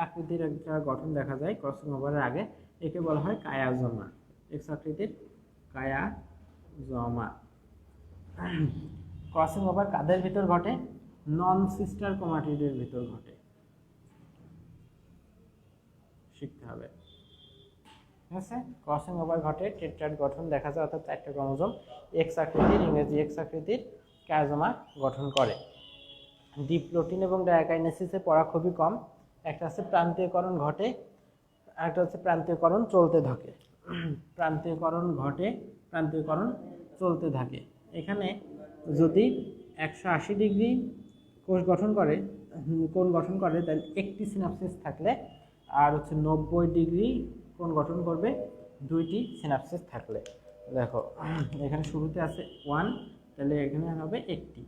আকৃতির একটা গঠন দেখা যায় ক্রসিং ওভারের আগে, একে বলা হয় কায়াজমা। এক্স আকৃতির কায়াজমা। ক্রসিং ওভার কাদের ভিতর ঘটে? নন সিস্টার ক্রোমাটিডের ভিতর ঘটে, শিখতে হবে। ঠিক আছে, ক্রসিং ওভার ঘটে, টেট্রাড গঠন দেখা যায়, অর্থাৎ চারটা ক্রোমোজোম এক্স আকৃতির, ইংরেজি এক্স আকৃতির কায়াজমা গঠন করে। ডিপ্লোটিন এবং ডায়াকাইনেসিসে পড়া খুবই কম। একটা আছে প্রান্তীয়করণ ঘটে, একটা হচ্ছে প্রান্তীয়করণ চলতে থাকে। প্রান্তীয়করণ চলতে থাকে। এখানে যদি 180 ডিগ্রি কোণ গঠন করে তাহলে একটি সিনাপসিস থাকলে, আর হচ্ছে 90 ডিগ্রি কোণ গঠন করবে দুইটি সিনাপসিস থাকলে। দেখো এখানে শুরুতে আছে 1, তাহলে এখানে হবে একটি।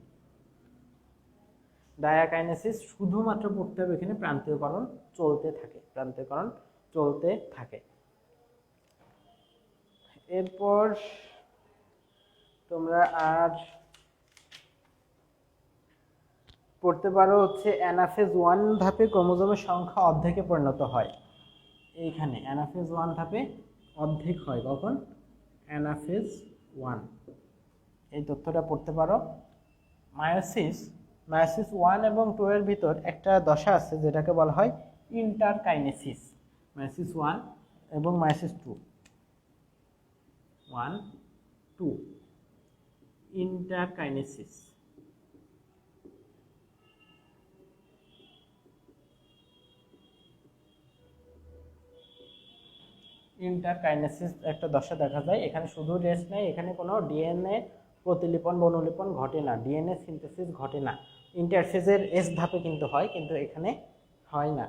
ডায়াকাইনেসিস শুধুমাত্র পড়তে হবে এখানে প্রান্তীয়করণ চলতে থাকে। এরপর তোমরা আর পড়তে পারো হচ্ছে অ্যানাফেজ 1 ধাপে ক্রোমোজোমের সংখ্যা অর্ধেকে পরিণত হয়। এইখানে অ্যানাফেজ 1 ধাপে অর্ধেক হয় কখন? অ্যানাফেজ 1, এই তথ্যটা পড়তে পারো। মায়োসিস 1 এবং 2 এর ভিতর একটা দশা আছে যেটাকে বলা হয় ইন্টারকাইনেসিস। মায়োসিস 1 এবং মায়োসিস 2, ইন্টারকাইনেসিস। একটা দশা দেখা যায়, এখানে শুধু রেস্ট নেই, এখানে কোনো ডিএনএ প্রতিলিপন বনলিপন ঘটে না, ডিএনএ সিনথেসিস ঘটে না। ইন্টারফেজের এস ধাপে কিন্তু হয়, কিন্তু এখানে হয় না।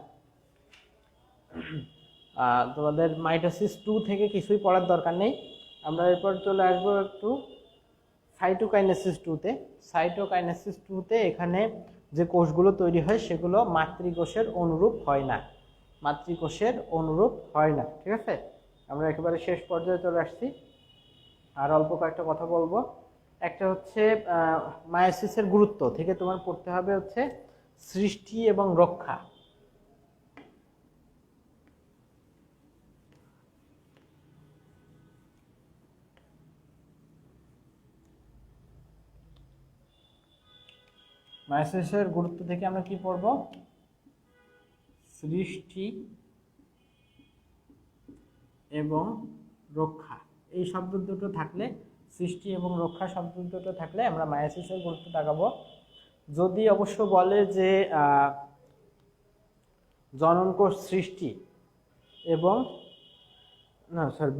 তোমাদের মাইটোসিস 2 থেকে কিছুই পড়ার দরকার নেই। আমরা এরপর চলে আসবো একটু সাইটোকাইনেসিস 2-তে। সাইটোকাইনেসিস 2-তে এখানে যে কোষগুলো তৈরি হয় সেগুলো মাতৃকোষের অনুরূপ হয় না, ঠিক আছে, আমরা একেবারে শেষ পর্যায়ে চলে আসছি। আর অল্প কয়েকটা কথা বলবো। একটা হচ্ছে মায়োসিসের গুরুত্ব থেকে তোমার পড়তে হবে হচ্ছে সৃষ্টি এবং রক্ষা। মায়োসিসের গুরুত্ব থেকে আমরা কি পড়বো? সৃষ্টি এবং রক্ষা, এই শব্দ দুটো থাকলে, সৃষ্টি এবং রক্ষা শব্দ দুটো থাকলে আমরা মায়োসিসের গুরুত্ব দেখাবো। যদি অবশ্য বলে যে জননকোষ সৃষ্টি এবং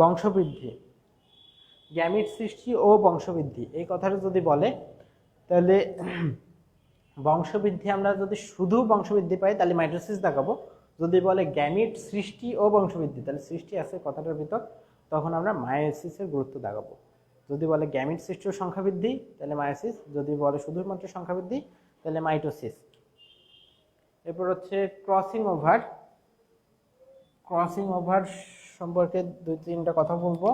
বংশবৃদ্ধি, গ্যামিট সৃষ্টি ও বংশবৃদ্ধি, এই কথাটা যদি বলে তাহলে বংশবৃদ্ধি আমরা যদি শুধু বংশবৃদ্ধি পাই তাহলে মাইটোসিস দেখাবো। যদি বলে গ্যামিট সৃষ্টি ও বংশবৃদ্ধি, তাহলে সৃষ্টি আছে কথাটার ভিতর, তখন আমরা মায়োসিসের গুরুত্ব দেখাবো। যদি বলে গ্যামিট সৃষ্টি ও সংখ্যা বৃদ্ধি তাহলে মায়োসিস, যদি বলে শুধুমাত্র সংখ্যা বৃদ্ধি তাহলে মাইটোসিস। এরপর হচ্ছে ক্রসিং ওভার। ক্রসিং ওভার সম্পর্কে 2-3টা কথা বলবো।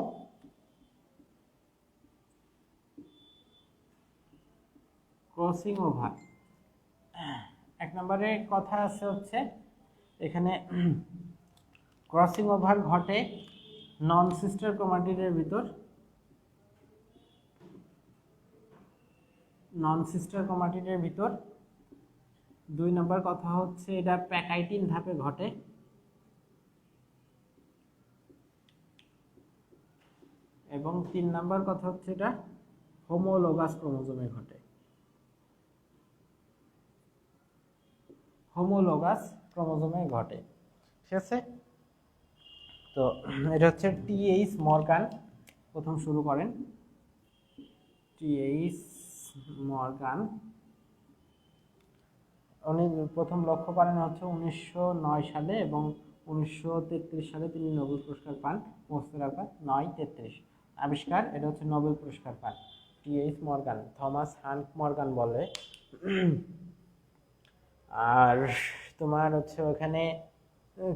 ক্রসিং ওভার, 1 নম্বরে কথা আছে হচ্ছে এখানে ক্রসিং ওভার ঘটে নন সিস্টার ক্রোমাটিডের ভিতর, নন সিস্টার ক্রোমাটিডের ভিতর। 2 নম্বর কথা হচ্ছে এটা প্যাকাইটিন ধাপে ঘটে। এবং 3 নম্বর কথা হচ্ছে এটা হোমোলোগাস ক্রোমোজোমে ঘটে। হোমোলোগাস ক্রোমোজোমে ঘটে, ঠিক আছে। তো এটা হচ্ছে টি.এইচ. মর্গান প্রথম শুরু করেন। টি.এইচ. মর্গান উনি প্রথম লক্ষ্য করেন হচ্ছে 1909 সালে এবং 1933 সালে তিনি নোবেল পুরস্কার পান। মস্ত রাখা 9-33 আবিষ্কার, এটা হচ্ছে নোবেল পুরস্কার পান T. H.. Morgan, Thomas hunt Morgan বলে। আর তোমার হচ্ছে ওখানে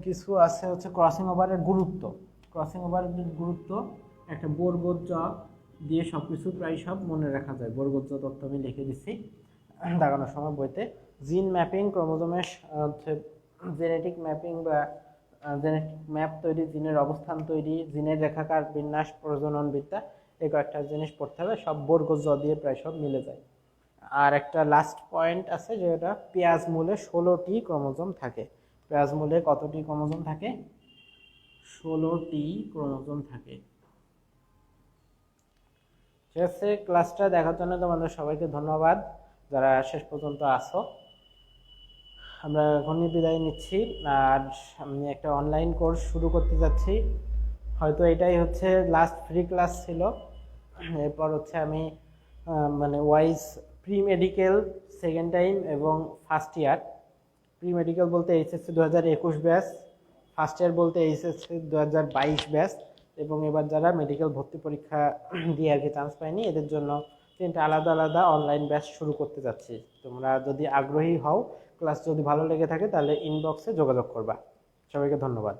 কিছু আছে হচ্ছে ক্রসিং ওভারের গুরুত্ব। ক্রসিং ওভারের গুরুত্ব একটা বর্গজ দিয়ে সব কিছু প্রায় সব মনে রাখা যায়। বর্গজ তথ্য আমি লিখে দিচ্ছি দাগানোর সময় বইতে। জিন ম্যাপিং, ক্রোমোজোমের হচ্ছে জেনেটিক ম্যাপিং বা জেনেটিক ম্যাপ তৈরি, জিনের অবস্থান তৈরি, জিনের রেখাকার বিন্যাস, প্রজনন বিদ্যা, এই কয়েকটা জিনিস পড়তে হবে। সব বর্গজ দিয়ে প্রায় সব মিলে যায়। আর একটা লাস্ট পয়েন্ট আছে যেটা পেঁয়াজ মূলে 16টি ক্রোমোজোম থাকে। পেঁয়াজ মূলে কতটি ক্রোমোজোম থাকে? 16টি ক্রোমোজোম থাকে। ঠিক আছে, ক্লাসটা দেখার জন্য তোমাদের সবাইকে ধন্যবাদ যারা শেষ পর্যন্ত আসো। আমরা এখনই বিদায় নিচ্ছি। আর আমি একটা অনলাইন কোর্স শুরু করতে যাচ্ছি, হয়তো এটাই হচ্ছে লাস্ট ফ্রি ক্লাস ছিল। এরপর হচ্ছে আমি মানে wise pre medical second time এবং ফার্স্ট ইয়ার। প্রি মেডিকেল বলতে এইচএসসি 2021 ব্যাচ, ফার্স্ট ইয়ার বলতে এইচএসসি 2022 ব্যাচ, এবং এবার যারা মেডিকেল ভর্তি পরীক্ষা দিয়ে আর কি চান্স পায়নি এদের জন্য 3টা আলাদা আলাদা অনলাইন ব্যাচ শুরু করতে যাচ্ছি। তোমরা যদি আগ্রহী হও, ক্লাস যদি ভালো লেগে থাকে তাহলে ইনবক্সে যোগাযোগ করবা। সবাইকে ধন্যবাদ।